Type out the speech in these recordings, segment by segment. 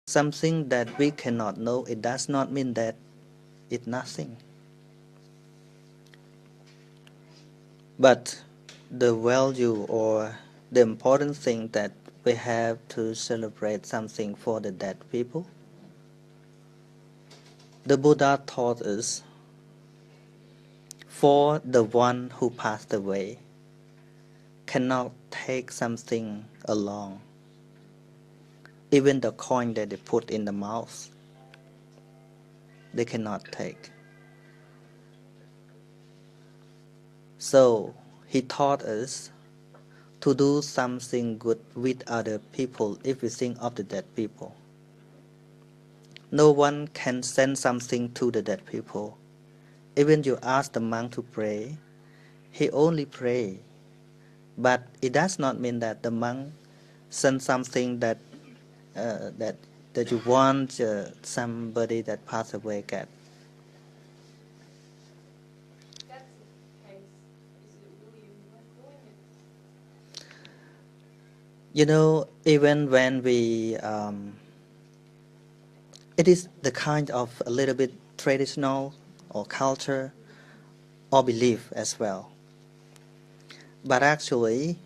something that we cannot know, it does not mean that it's nothing. But the value or the important thing that we have to celebrate something for the dead people. The Buddha taught us for the one who passed away cannot take something along, even the coin that they put in the mouth, they cannot take. So he taught us to do something good with other people if we think of the dead people. No one can send something to the dead people. Even you ask the monk to pray, he only pray. But it does not mean that the monk sends something that you want somebody that passed away get. That's the case. Is it really worth doing it? You know, even when we, it is the kind of a little bit traditional or culture or belief as well. But actually,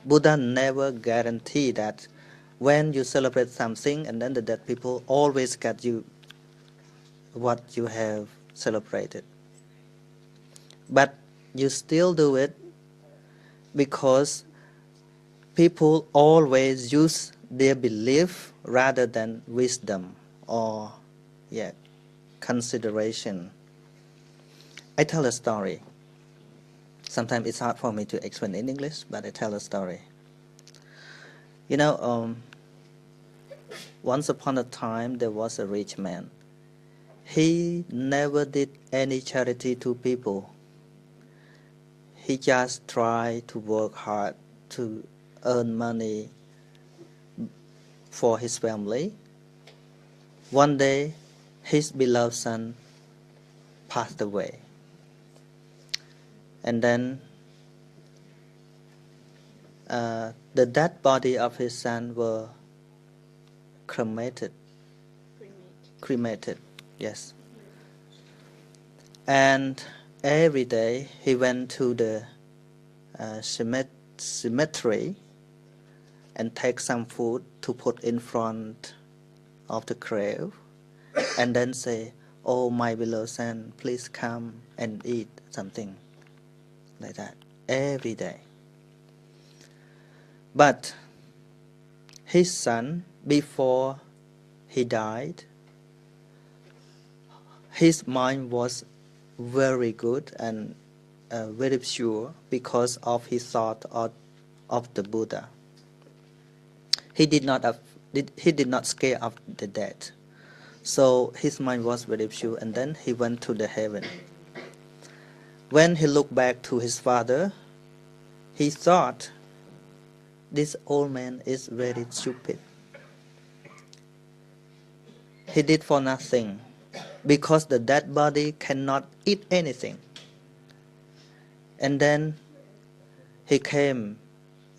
Buddha never guaranteed that when you celebrate something and then the dead people always get you what you have celebrated. But you still do it because people always use their belief rather than wisdom or consideration. I tell a story. Sometimes it's hard for me to explain in English, but I tell a story. You know, once upon a time there was a rich man. He never did any charity to people. He just tried to work hard to earn money for his family. One day, his beloved son passed away. And then the dead body of his son were cremated. Cremated, yes. And every day he went to the cemetery and take some food to put in front of the grave and then say, "Oh, my beloved son, please come and eat something," like that, every day. But his son, before he died, his mind was very good and very pure because of his thought of the Buddha. He did not scare of the dead. So his mind was very pure, and then he went to the heaven. When he looked back to his father, he thought, this old man is very stupid. He did for nothing, because the dead body cannot eat anything. And then he came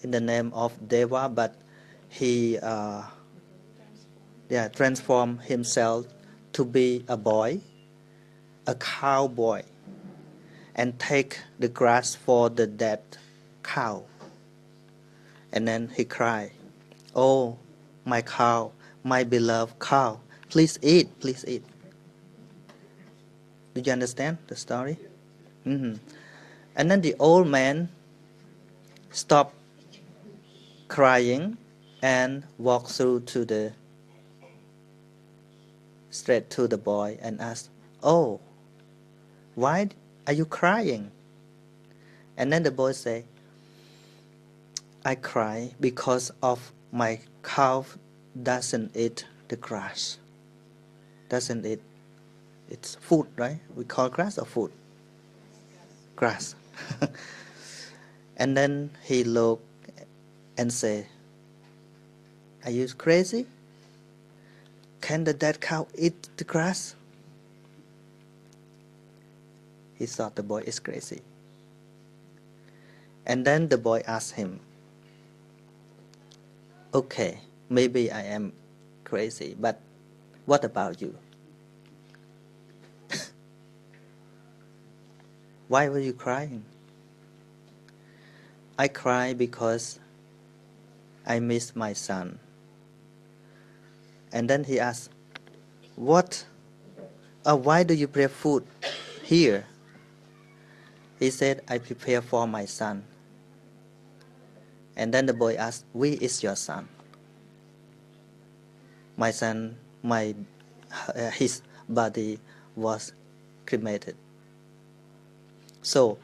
in the name of Deva, but he transformed himself to be a boy, a cowboy, and take the grass for the dead cow. And then he cried, "Oh, my cow, my beloved cow, please eat, please eat." Do you understand the story? Mm-hmm. And then the old man stopped crying and walked straight to the boy and asked, "Oh, why are you crying?" And then the boy said, "I cry because of my cow doesn't eat the grass. Doesn't eat. It's food, right? We call grass or food? Grass." And then he looked and said, "Are you crazy? Can the dead cow eat the grass?" He thought the boy is crazy. And then the boy asked him, "Okay, maybe I am crazy, but what about you? Why were you crying? I cry because I miss my son. And then he asked, what? Why do you prepare food here? He said, I prepare for my son. And then the boy asked, where is your son? My son, his body was cremated. So,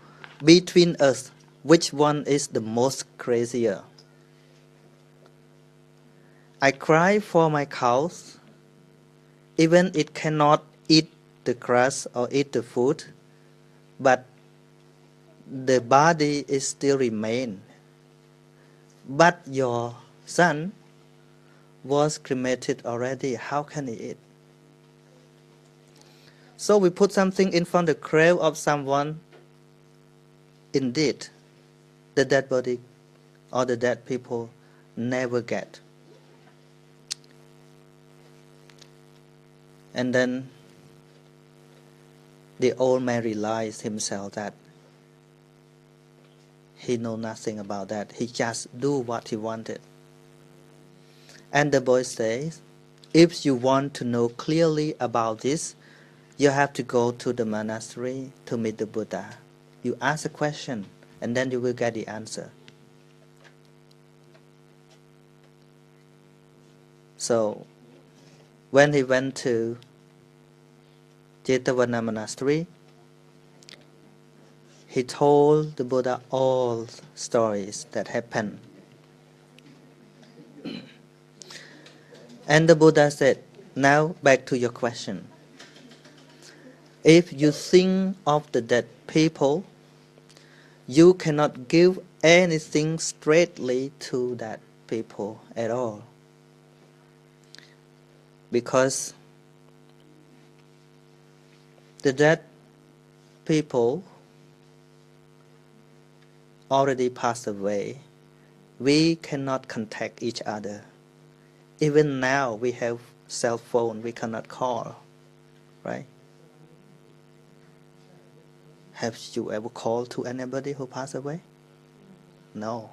between us, which one is the most crazier? I cry for my cows, even it cannot eat the grass or eat the food, but the body is still remain. But your son was cremated already. How can he eat? So we put something in front of the grave of someone. Indeed, the dead body or the dead people never get. And then the old man realized himself that he know nothing about that. He just do what he wanted. And the boy says, if you want to know clearly about this, you have to go to the monastery to meet the Buddha. You ask a question and then you will get the answer. So when he went to Jetavana monastery, he told the Buddha all stories that happened. And the Buddha said, now back to your question. If you think of the dead people, you cannot give anything straightly to that people at all. Because the dead people already passed away. We cannot contact each other. Even now we have cell phone, we cannot call, right? Have you ever called to anybody who passed away? No,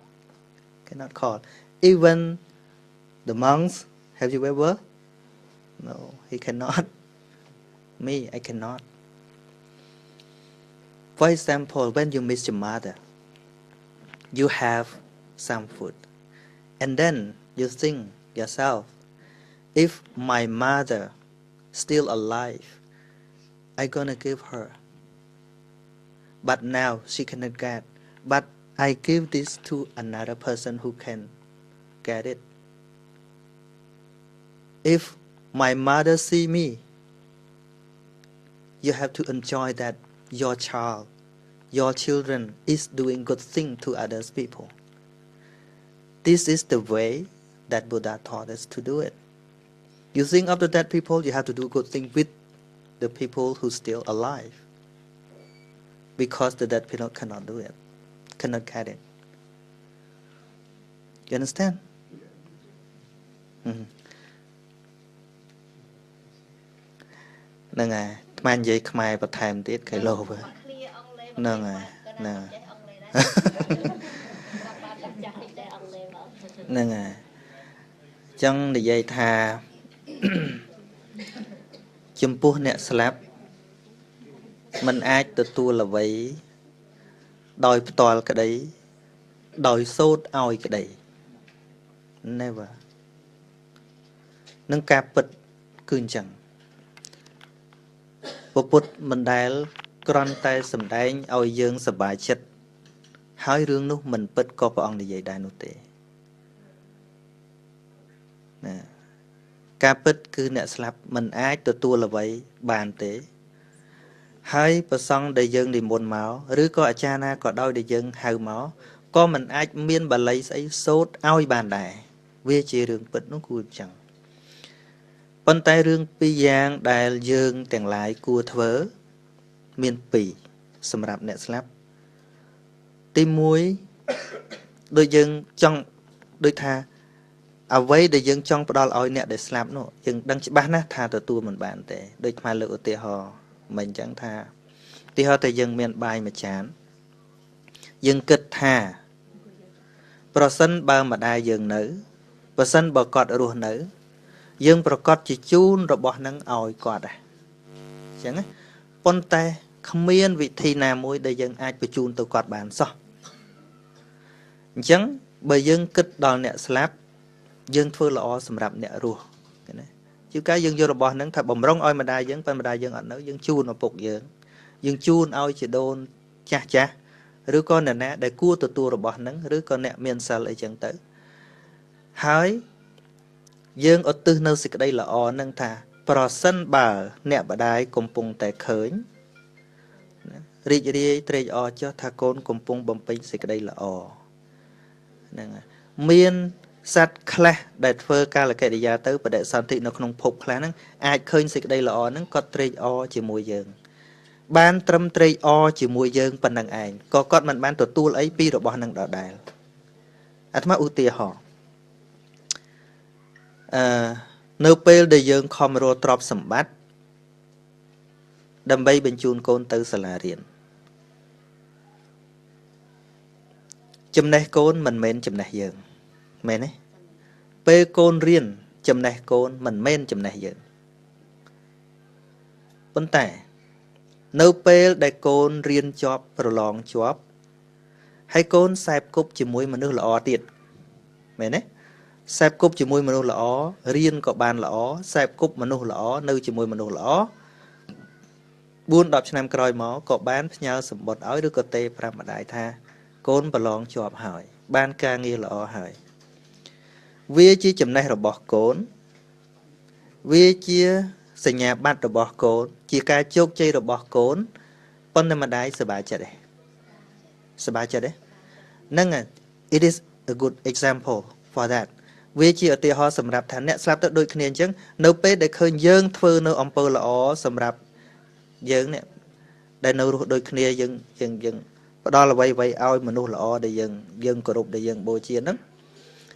cannot call. Even the monks, have you ever? No, he cannot. Me, I cannot. For example, when you miss your mother, you have some food. And then you think yourself, if my mother still alive, I'm gonna give her. But now she cannot get. But I give this to another person who can get it. If my mother see me, you have to enjoy that your child, your children is doing good thing to others people. This is the way that Buddha taught us to do it. You think of the dead people, you have to do good thing with the people who still alive. Because the dead people cannot do it, cannot get it. You understand? Nâng à, mang giấy Khmer và thèm tiết cái lô vừa. Nâng à, nâng à. Nâng à. Chẳng để dây thà chùm pua nẹ slap mình ai từ tua là vậy đòi toàn cái đấy đòi sốt oi cái đấy never nâng ca bật cương chẳng bộ bút mình đài con tay sầm đáy oi dương sầm bài chất hai rương lúc mình bật có bà ông để dạy đài nụ tệ nè ca bật cứ nẹ slap mình ai từ tua là vậy bàn tế hai bà xong để dân đi môn máu rứ có cha na có đôi để dân hào máu có mình ai miên bà lấy giấy sốt oi bàn đài về chỉ rương bật nó cùi chẳng bàn tay rương pi giang đài dương tèng lại cua thớ miên pì sầm rạp nẹ slap tim muối đôi dân trong đôi tha away the young chong padal oil net the slap no young dang bana tha the two man bante đôi mà lựa tê ho mình chẳng tha tê ho tê young miền bài mà chán young kết tha person ba mà đai young nữ person bờ cọt ruột nữ young bờ cọt chỉ chun rồi bỏ nắng oil cọt à chẳng á pon tay Khmer vị thi nào môi để young ai bị chun từ cọt bàn sao chẳng bởi young kết đòn nẹt slap dương thưa lọ sầm rạp nẹt rùa chứ cái dương vô là bỏ nắng thật bầm rong oi mà đai dương pan mà đai dương ảnh nó dương chun nó phục dương chun oi chỉ đôn cha cha rứa con nè nè để cua từ tua rồi bỏ nắng rứa con nè miền xa lại chẳng tới hái dương ở tư nơi xịt đây là o nâng thà person bà nè bà đai cùng pung tại khởi rì rì trề o cho thà con cùng pung bầm pin xịt đây là o miền sát khle đại phơ ca là cái địa tới và đại sản thị nó không phục khle nắng ai khơi xịt đây là o nắng có trề o chỉ mùi dương ban trâm trề o chỉ mùi dương phần năng ảnh có con mình ban tụt tu lấy pi rồi bỏ năng đỏ đài à thằng ưu tiên họ nêu pel để dương Khmer trop sầm bát đâm bay bên chun côn từ sà la riền chấm này côn mình men chấm này dương men ấy pe côn riền chấm này côn mình men chấm này dương vấn đề nêu pel để côn riền chọp rồi lòng chọp hay côn sẹp cúp chỉ mũi mà nước lọ tiệt men ấy sẹp cúp chỉ mũi mà nước lọ riền có bàn lọ sẹp cúp mà nước lọ nơi chỉ mũi mà nước lọ buôn đập cho nam còi máu có bán nhau sầm bọt áo đứa có tê pram mà đại tha côn bà lon chọp hỏi ban ca nghi lọ hỏi vi chi chấm này rồi bỏ côn vi chia sinh nhà bắt rồi bỏ côn chỉ ca chốt chơi rồi bỏ côn pon mà đại sờ bài chợ đấy nâng à it is a good example for that vì chỉ ở tiền họ sầm rạp thằng nẹt slap tới đôi khi chứ nấu pê để khơi dương phơi nấu ông pơ là ó sầm rạp dương nè để nấu đôi khi dương đó là vậy ao mà nấu là ó để dương cổ rụp để dương bồi chiên đó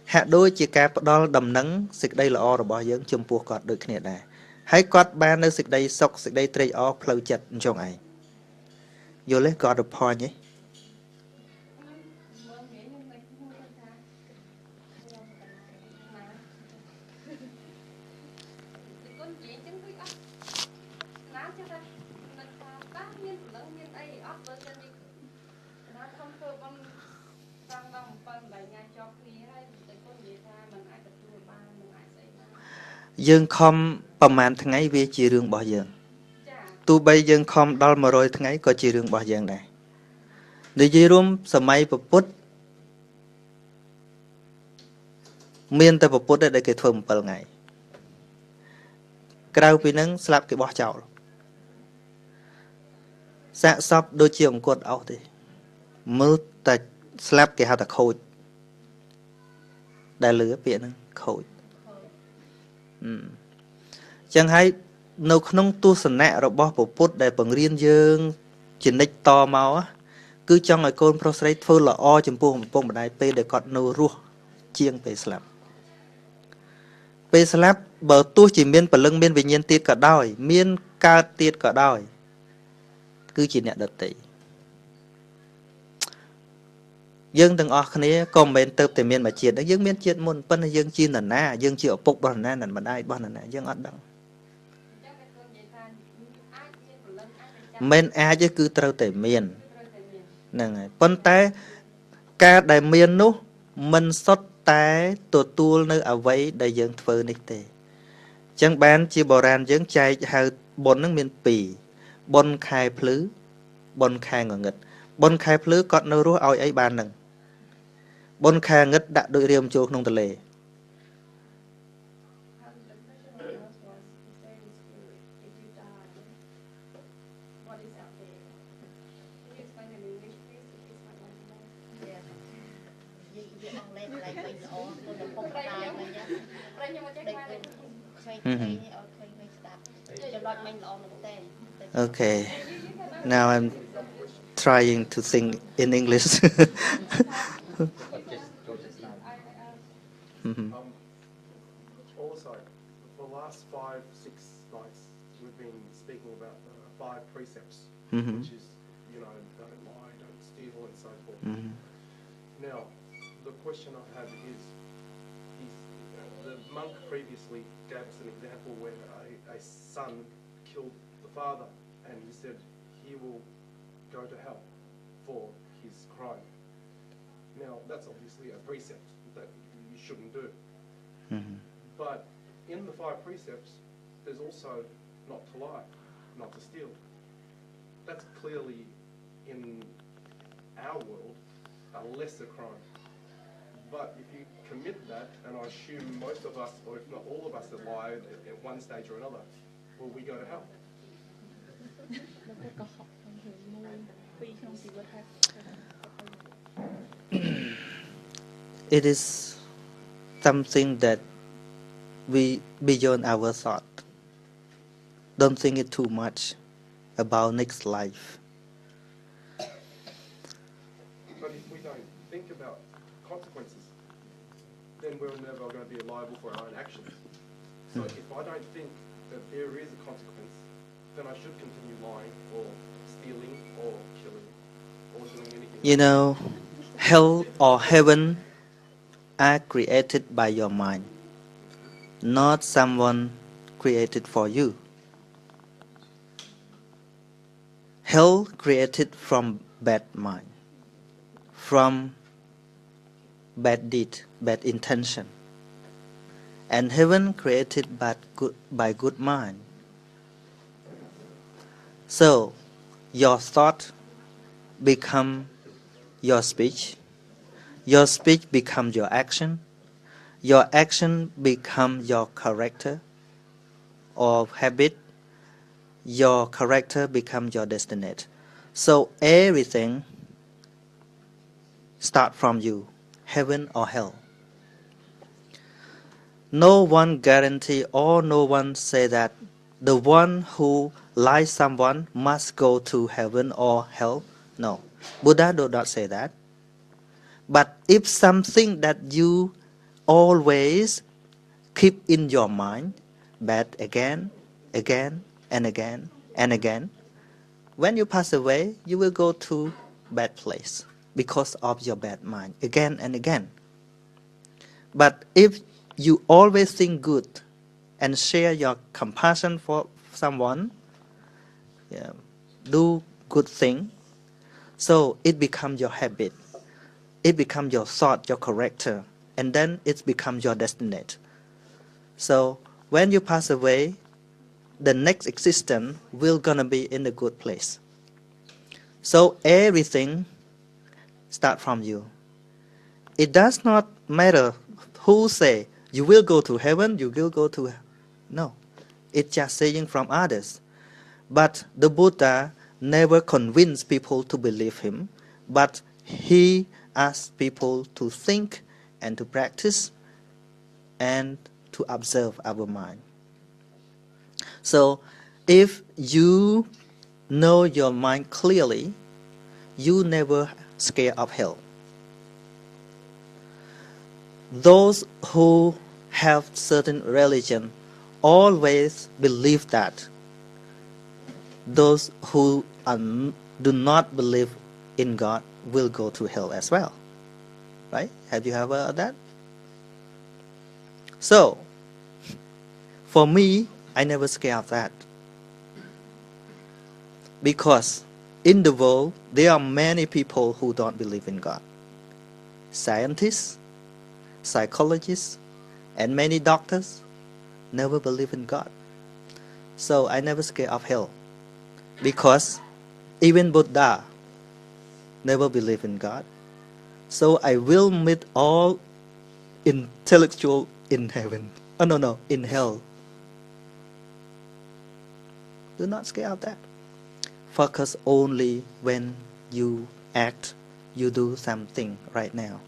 hạ đôi chỉ cả đó đầm nắng xịt đây là ó rồi bỏ dương chum pua cọt đôi khi này hãy cọt ba nơi xịt đây sọc xịt đây tray ó phơi chặt trong ấy vô lấy cọt được point nhé dương không bầm màn thằng ấy về chỉ riêng bỏ dương tu bây dương không đo mà rồi thằng ấy có chỉ riêng bỏ dương này để chỉ rôm sớm mai bập bút miền tây bập bút để cái thơm bờ ngày cái pi nắng slap cái bỏ chảo dạ sắp đôi chiều cột áo thì mưa ta slap cái hạt ta khôi đại lửa biển nắng khôi chẳng hay nấu không tu sân nè rồi bỏ bộ phốt để bằng riêng dương chỉ nịch to máu á cứ trong ngày con process phơi là o chấm buông một bông một đại p để cọt nấu rùa chiêng pe slap bờ tu chỉ miên bờ lưng miên vì nhiên tiết cả đôi miên ca tiết cả đôi cứ chỉ nè đợt tỷ dương từng ở này comment tập từ miền mà chuyện đó dương miền chuyện môn phân dương chi là na dương chịu phục bằng na là mình ai bằng là dương ở đâu men ai chứ cứ trâu từ miền nè phân té ca đại miền nú mình sót té tụt tua nơi ở vậy đại dương phơi nít tê chẳng bán chi bò ran dương chay hai bốn nước miền pì bốn khai phứ bốn khai ngờ nghịch bốn khai phứ còn nơi rúa ao ấy bàn nè bốn khai ngất đã đôi riêng cho nông tần lệ Okay, now I'm trying to sing in English. nights, we've been speaking about the 5 precepts, Mm-hmm. which is, don't lie, don't steal, and so forth. Mm-hmm. Now, the question I have is the monk previously gave us an example where a son killed the father, and he said he will go to hell for his crime. Now, that's obviously a precept that you shouldn't do. Mm-hmm. But in the 5 precepts, there's also not to lie, not to steal. That's clearly, in our world, a lesser crime. But if you commit that, and I assume most of us, or if not all of us that lie at one stage or another, will we go to hell? It is something that we beyond our thought. Don't think it too much about next life. But if we don't think about consequences, then we're never going to be liable for our own actions. So if I don't think that there is a consequence, then I should continue lying or stealing or killing or doing anything. Hell or heaven are created by your mind, not someone created for you. Hell created from bad mind, from bad deed, bad intention. And heaven created by good mind. So, your thought become your speech become your action become your character or habit, your character become your destiny. So everything start from you, heaven or hell. No one guarantee or no one say that the one who lies someone must go to heaven or hell. No, Buddha do not say that. But if something that you always keep in your mind, bad again, and again, when you pass away, you will go to bad place because of your bad mind again and again. But if you always think good and share your compassion for someone, do good thing, so it becomes your habit. It becomes your thought, your character, and then it becomes your destiny. So when you pass away, the next existence will gonna be in a good place. So everything start from you. It does not matter who say you will go to heaven, you will go to no. It's just saying from others. But the Buddha never convinced people to believe him, but he asked people to think and to practice and to observe our mind. So if you know your mind clearly, you never scared of hell. Those who have certain religion always believe that those who do not believe in God will go to hell as well. Right? Have you ever heard that? So, for me, I never scared of that. Because in the world, there are many people who don't believe in God. Scientists, psychologists, and many doctors never believe in God. So I never scared of hell. Because even Buddha never believed in God. So I will meet all intellectual in heaven. Oh no, in hell. Do not scare of that. Focus only when you act, you do something right now.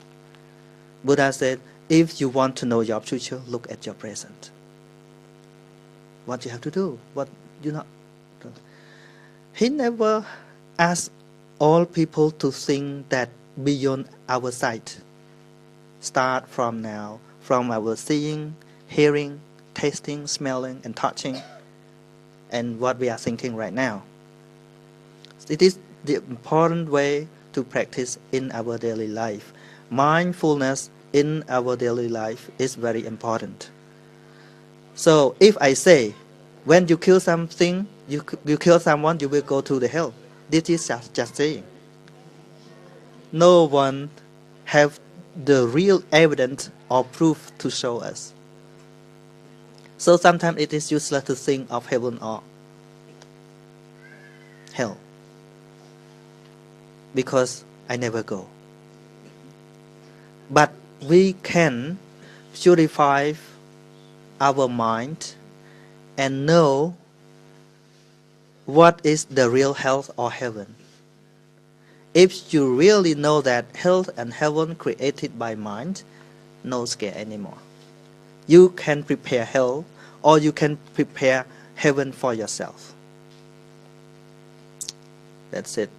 Buddha said, if you want to know your future, look at your present. What you have to do, what you not do. He never asked all people to think that beyond our sight. Start from now, from our seeing, hearing, tasting, smelling, and touching, and what we are thinking right now. It is the important way to practice in our daily life. Mindfulness in our daily life is very important. So if I say, when you kill something, you kill someone, you will go to the hell. This is just saying. No one have the real evidence or proof to show us. So sometimes it is useless to think of heaven or hell, because I never go. But we can purify our mind and know what is the real hell or heaven. If you really know that hell and heaven created by mind, no scare anymore. You can prepare hell or you can prepare heaven for yourself. That's it.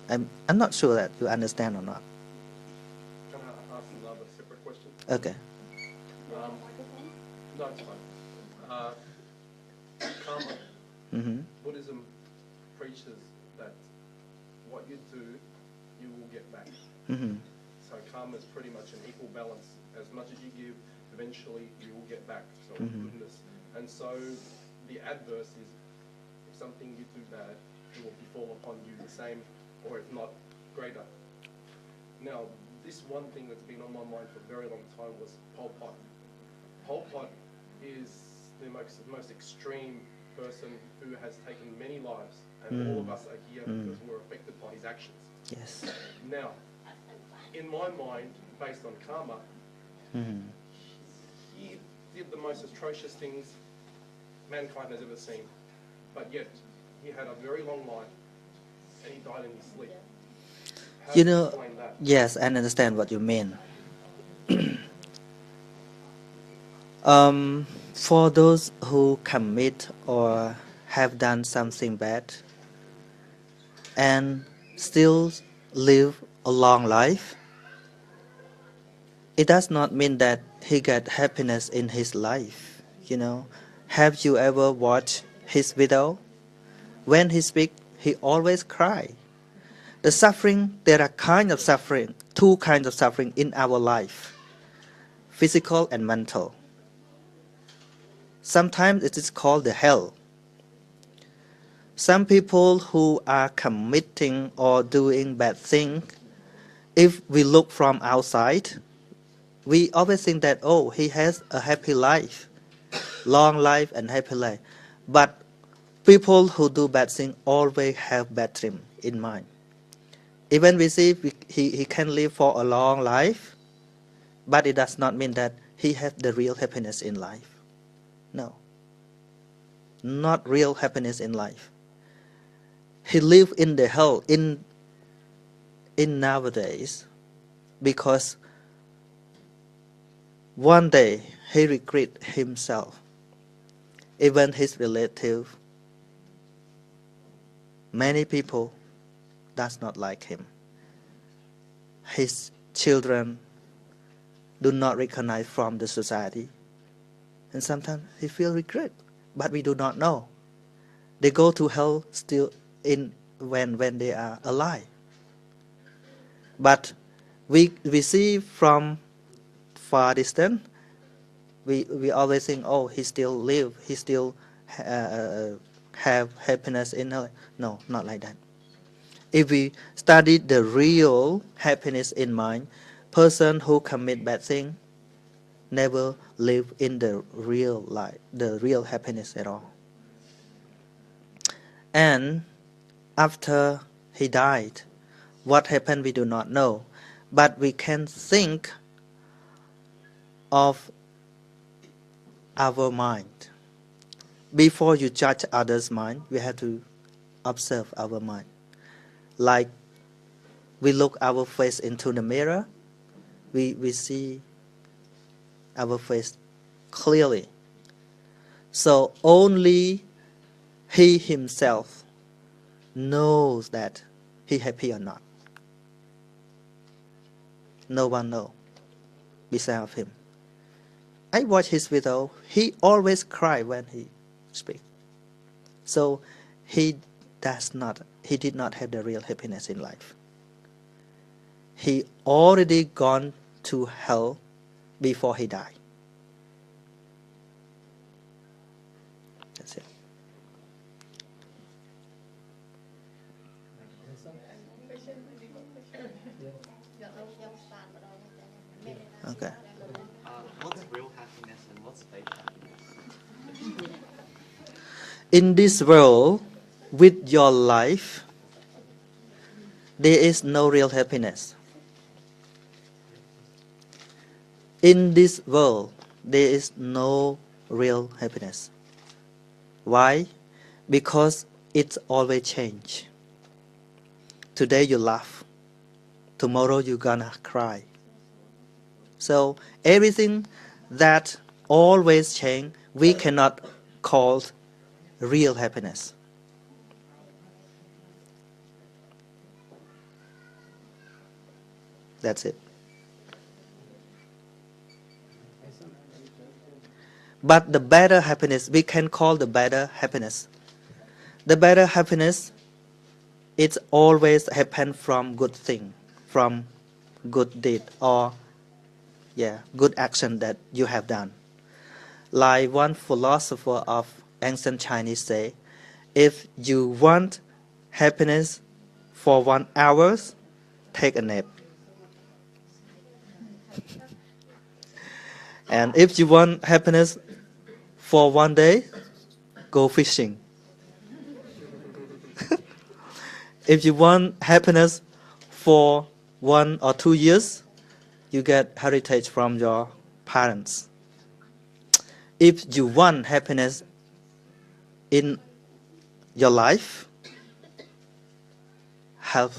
I'm not sure that you understand or not. Can I ask another separate question? Okay. No, it's fine. Karma. Mm-hmm. Buddhism preaches that what you do, you will get back. Mm-hmm. So karma is pretty much an equal balance. As much as you give, eventually you will get back. So goodness. And so the adverse is, if something you do bad, it will befall upon you the same, or if not greater. Now, this one thing that's been on my mind for a very long time was Pol Pot. Pol Pot is the most extreme person who has taken many lives, and all of us are here because we're affected by his actions. Yes. Now, in my mind, based on karma, he did the most atrocious things mankind has ever seen, but yet he had a very long life and he died in his sleep. How You do know, explain that? yes, I understand what you mean. For those who commit or have done something bad and still live a long life, it does not mean that he got happiness in his life. You know, have you ever watched his video? When he speaks, he always cry. The suffering, there are two kinds of suffering in our life, physical and mental. Sometimes it is called the hell. Some people who are committing or doing bad things, if we look from outside, we always think that, oh, he has a happy life, long life and happy life. But people who do bad things always have bad dream in mind. Even we see he can live for a long life, but it does not mean that he has the real happiness in life. No. Not real happiness in life. He live in the hell in nowadays because one day he regret himself. Even his relative, many people does not like him. His children do not recognize from the society. And sometimes he feel regret, but we do not know. They go to hell still when they are alive. But we see from far distance, we always think, oh, he still live, he still have happiness in hell. No, not like that. If we study the real happiness in mind, person who commit bad thing never live in the real life, the real happiness at all. And after he died, what happened we do not know, but we can think of our mind. Before you judge others' mind, we have to observe our mind. Like we look our face into the mirror, we see our face clearly. So only he himself knows that he happy or not. No one knows beside of him. I watch his video. He always cry when he speaks. So he did not have the real happiness in life. He already gone to hell before he died. That's it. Okay. What's real happiness and what's fake happiness? In this world, with your life, there is no real happiness. In this world, there is no real happiness. Why? Because it's always change. Today you laugh. Tomorrow you're gonna cry. So everything that always change, we cannot call real happiness. That's it. But the better happiness, we can call the better happiness. The better happiness, it's always happen from good thing, from good deed or good action that you have done. Like one philosopher of ancient Chinese say, if you want happiness for 1 hour, take a nap. And if you want happiness for 1 day, go fishing. If you want happiness for 1 or 2 years, you get heritage from your parents. If you want happiness in your life, help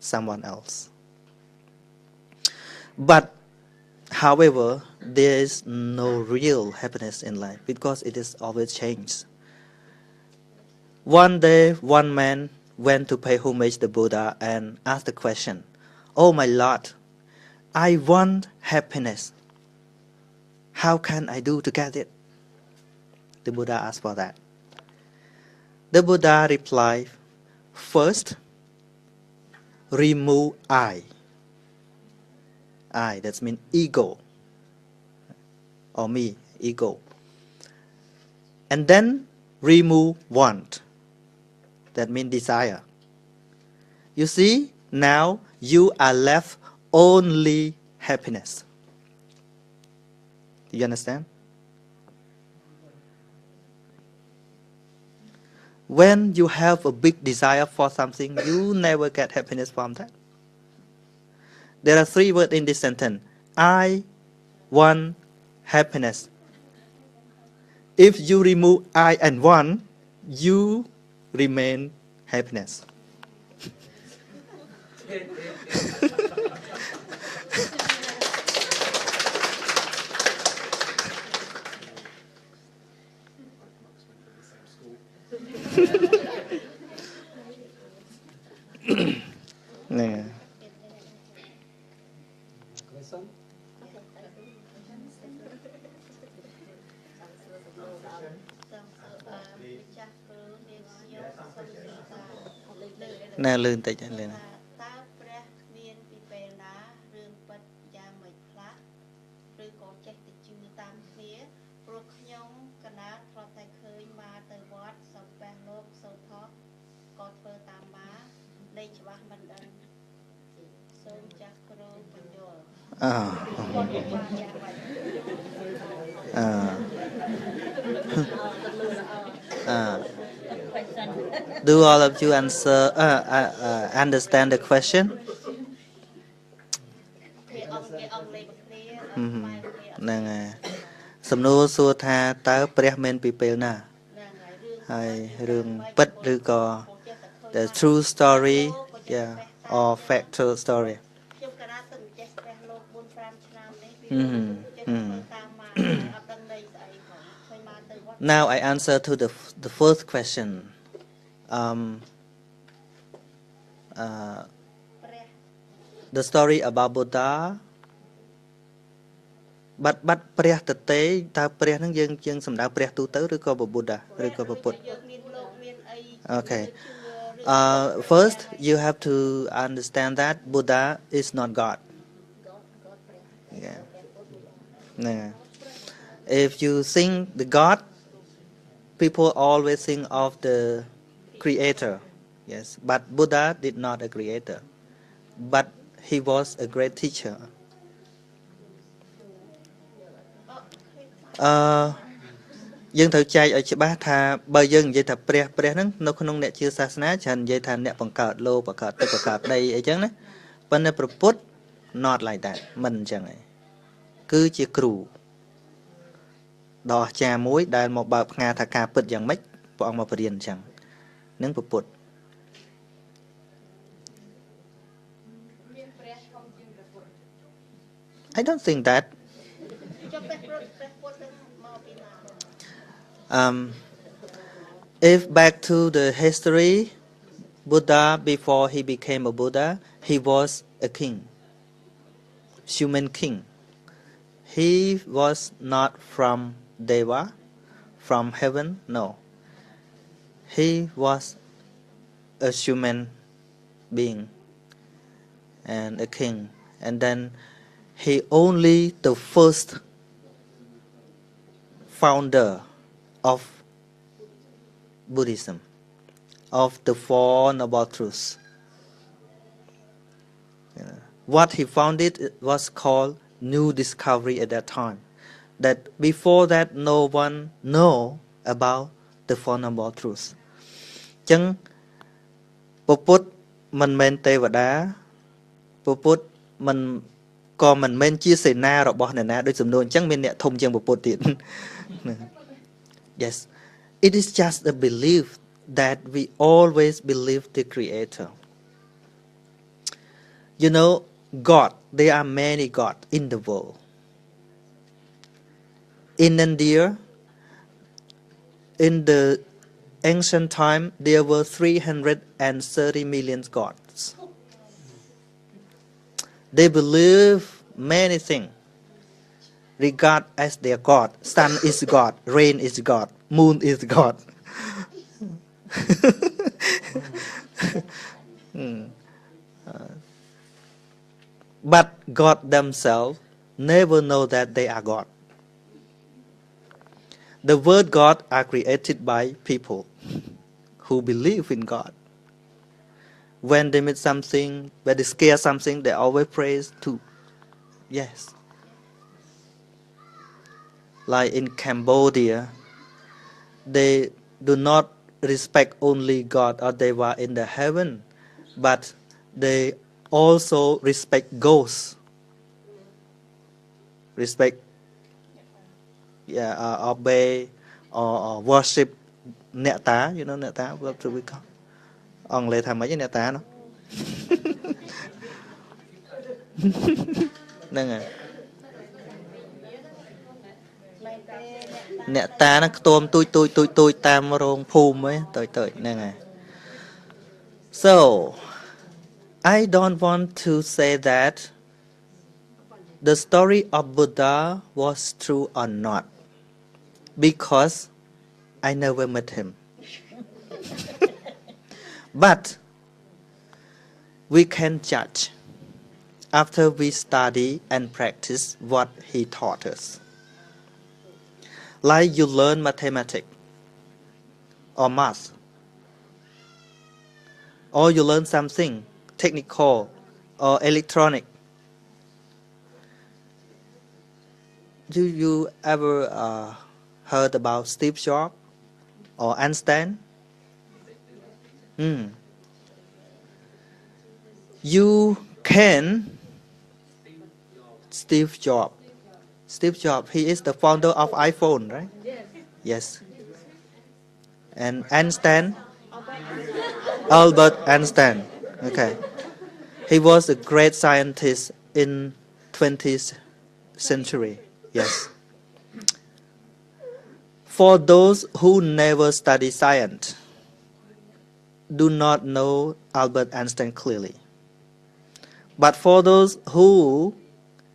someone else. But however, there is no real happiness in life because it is always changed. One day, one man went to pay homage to the Buddha and asked the question, "Oh my Lord, I want happiness. How can I do to get it?" The Buddha asked for that. The Buddha replied, "First, remove I. I, that means ego. Or me, ego. And then remove want. That means desire. You see, now you are left only happiness." Do you understand? When you have a big desire for something, you never get happiness from that. There are 3 words in this sentence. I want happiness. If you remove I and want, you remain happiness. Yeah. Nè lươn tại chân lên. តើព្រះមានពីពេលណារឿងពិតយ៉ាងមិនខ្លះឬក៏ចេះតែជឿតាមគ្នាព្រោះខ្ញុំកណាធ្លាប់តែឃើញមកទៅវត្តសំពះលោកសូថោក៏ធ្វើតាមមកនៃច្បាស់មិនដឹងសូមចាស់គ្រូបញ្យល់ Do all of you understand the question? ហ្នឹងហើយសំណួរសួរថាតើព្រះមានពីពេលណាហើយរឿងពិតឬក៏ the true story or factual story. Now I answer to the first question. The story about Buddha but ព្រះតទេតើព្រះហ្នឹងយើងសំដៅព្រះទូទៅឬក៏ពុទ្ធឬក៏ពុទ្ធ Okay. First, you have to understand that Buddha is not God. Yeah. Nah. If you think the God, people always think of the creator. Yes. But Buddha did not a creator. But he was a great teacher. Uh, យើងត្រូវចែកឲ្យច្បាស់ថាបើយើងនិយាយថាព្រះហ្នឹងនៅក្នុងអ្នកជាសាសនាច្រើននិយាយថាអ្នកបង្កើតលោកបង្កើតទឹកបង្កើតដីអីចឹងណាប៉ុន្តែព្រះពុទ្ធ not like that មិនអញ្ចឹងឯងគឺជាគ្រូដ៏អស្ចារ្យមួយដែលមកបើកផ្ងាថាការពិតយ៉ាងម៉េចព្រះអង្គមកបរៀនអញ្ចឹងនឹងព្រះពុទ្ធ I don't think that if back to the history, Buddha, before he became a Buddha, he was a king, human king. He was not from Deva, from heaven, no. He was a human being and a king. And then he only the first founder of Buddhism, of the Four Noble Truths. What he founded was called New Discovery at that time. That before that, no one know about the Four Noble Truths. ចឹងព្រះពុទ្ធមិនមែនទេវតាព្រះពុទ្ធមិនក៏មិនមែនជាសេនារបស់អ្នកណាដូចសំណួរអញ្ចឹងមានអ្នកធំជាងព្រះពុទ្ធទៀត Yes, it is just a belief that we always believe the Creator. You know, God, there are many gods in the world. In India, in the ancient time, there were 330 million gods. They believe many things. Regard as their God. Sun is God. Rain is God. Moon is God. But God themselves never know that they are God. The word God are created by people who believe in God. When they meet something, when they scare something, they always praise to. Yes. Like in Cambodia, they do not respect only God or Deva in the heaven, but they also respect ghosts. Respect, obey or worship Neta. You know Neta? What do we call? អង់គ្លេសថាម៉េចអ្នកតានោះហ្នឹងហើយអ្នកតាហ្នឹងខ្ទួមទូចតាមរោងភូមិហ្នឹងតូចហ្នឹងហើយ So I don't want to say that the story of Buddha was true or not because I never met him. But we can judge after we study and practice what he taught us. Like you learn mathematics or math, or you learn something technical or electronic. Do you ever heard about Steve Jobs or Einstein? You can Steve Jobs, he is the founder of iPhone, right? Yes. And Einstein, Albert Einstein. Okay. He was a great scientist in 20th century. Yes. For those who never study science, do not know Albert Einstein clearly. But for those who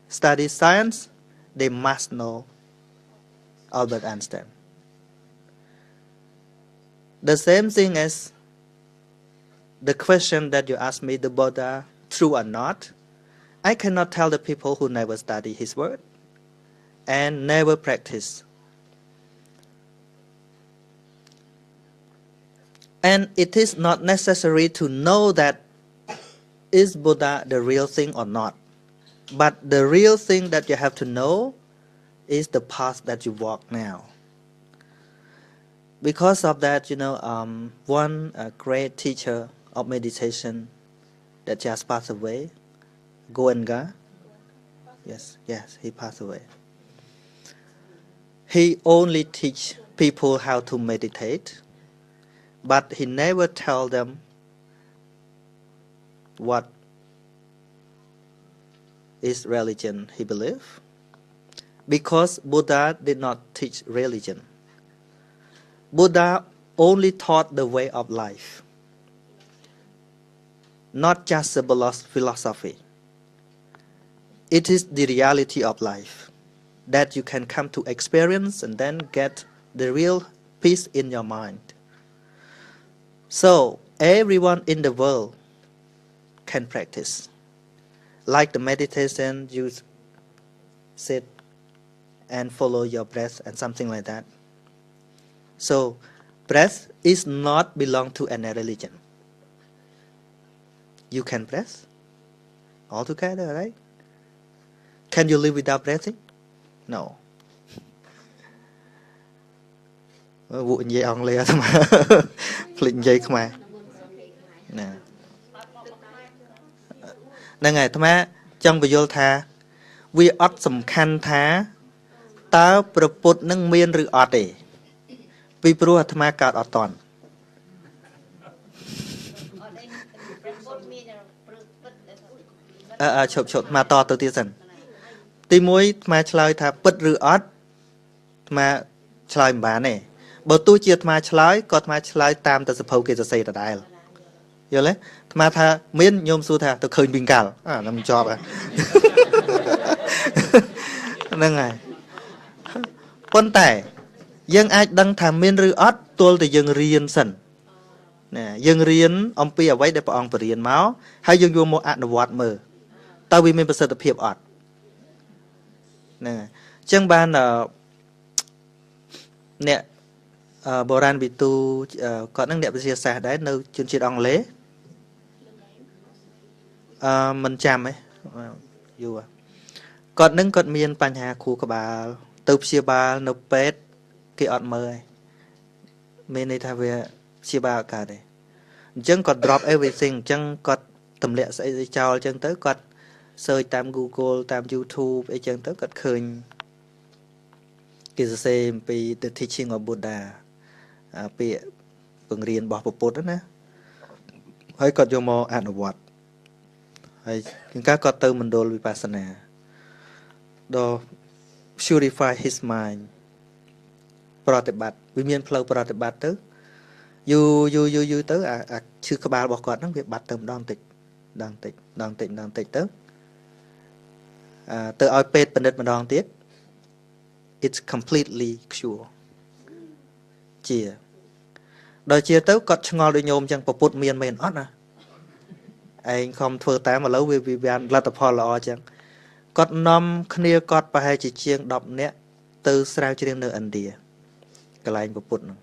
study science, they must know Albert Einstein. The same thing as the question that you asked me, the Buddha, true or not, I cannot tell the people who never study his word and never practice. And it is not necessary to know that is Buddha the real thing or not. But the real thing that you have to know is the path that you walk now. Because of that, one great teacher of meditation that just passed away, Goenka, yes, he passed away. He only teach people how to meditate, but he never tell them what is religion he believe, because Buddha did not teach religion. Buddha only taught the way of life, not just a philosophy. It is the reality of life that you can come to experience and then get the real peace in your mind. So everyone in the world can practice. Like the meditation, you sit and follow your breath and something like that. So breath is not belong to any religion. You can breath altogether, right? Can you live without breathing? No. Vụនិយាយអង់គ្លេសអាត្មាភ្លេចនិយាយខ្មែរណាហ្នឹងហើយអាត្មាចង់បញ្យល់ថាវាអត់សំខាន់ថាតើប្រពុតនឹងមានឬអត់ទេពីព្រោះអាត្មាកើតអត់តន់ឈប់អាត្មាតទៅទៀតសិនទី1អាត្មាឆ្លើយថាពិតឬអត់អាត្មាឆ្លើយមិនបានទេបើទោះជាអាត្មាឆ្លើយក៏អាត្មាឆ្លើយតាមតែសភៅគេសរសេរដដែលយល់ទេអាត្មាថាមានញោមសួរថាទៅឃើញវិញកាលហ្នឹងមិនជាប់ហ្នឹងហើយប៉ុន្តែយើងអាចដឹងថាមានឬអត់ទល់តែយើងរៀនសិនណាយើងរៀនអំពីអ្វីដែលព្រះអង្គបរៀនមកហើយយើងយកមកអនុវត្តមើលតើវាមានប្រសិទ្ធភាពអត់ហ្នឹងហើយអញ្ចឹងបានអ្នកបុរាណវិទូគាត់នឹងអ្នកវិទ្យាសាស្ត្រដែរនៅជនជាតិអង់គ្លេសមិនចាំទេយូរគាត់នឹងគាត់មានបញ្ហាខួរក្បាលទៅព្យាបាលនៅពេទ្យគេអត់មើលឯងមានន័យថាវាព្យាបាលអត់កើតទេអញ្ចឹងគាត់ drop everything អញ្ចឹងគាត់ទម្លាក់ស្អីចោលអញ្ចឹងទៅគាត់ search តាម Google តាម YouTube អីចឹងទៅគាត់ឃើញគេសរសេរអំពី the teaching of Buddha ពាក្យបង្រៀនរបស់ពុទ្ធណាហើយគាត់យកមកអនុវត្តហើយជាងការគាត់ទៅមណ្ឌលវិបស្សនាដល់ purify his mind ប្រតិបត្តិវាមានផ្លូវប្រតិបត្តិទៅយូរទៅអាឈឺក្បាលរបស់គាត់ហ្នឹងវាបាត់ទៅម្ដងតិចទៅទៅឲ្យពេទ្យពិនិត្យម្ដងទៀត it's completely cure ជាដល់ជាទៅគាត់ឆ្ងល់ដូចញោមអញ្ចឹងពពុទ្ធមានមែនអត់ណាឯងខំធ្វើតាមឥឡូវវាបានលទ្ធផលល្អអញ្ចឹងគាត់នាំគ្នាគាត់ប្រហែលជាជាង10នាក់ទៅស្រាវជ្រាវនៅឥណ្ឌាកន្លែងពពុទ្ធហ្នឹង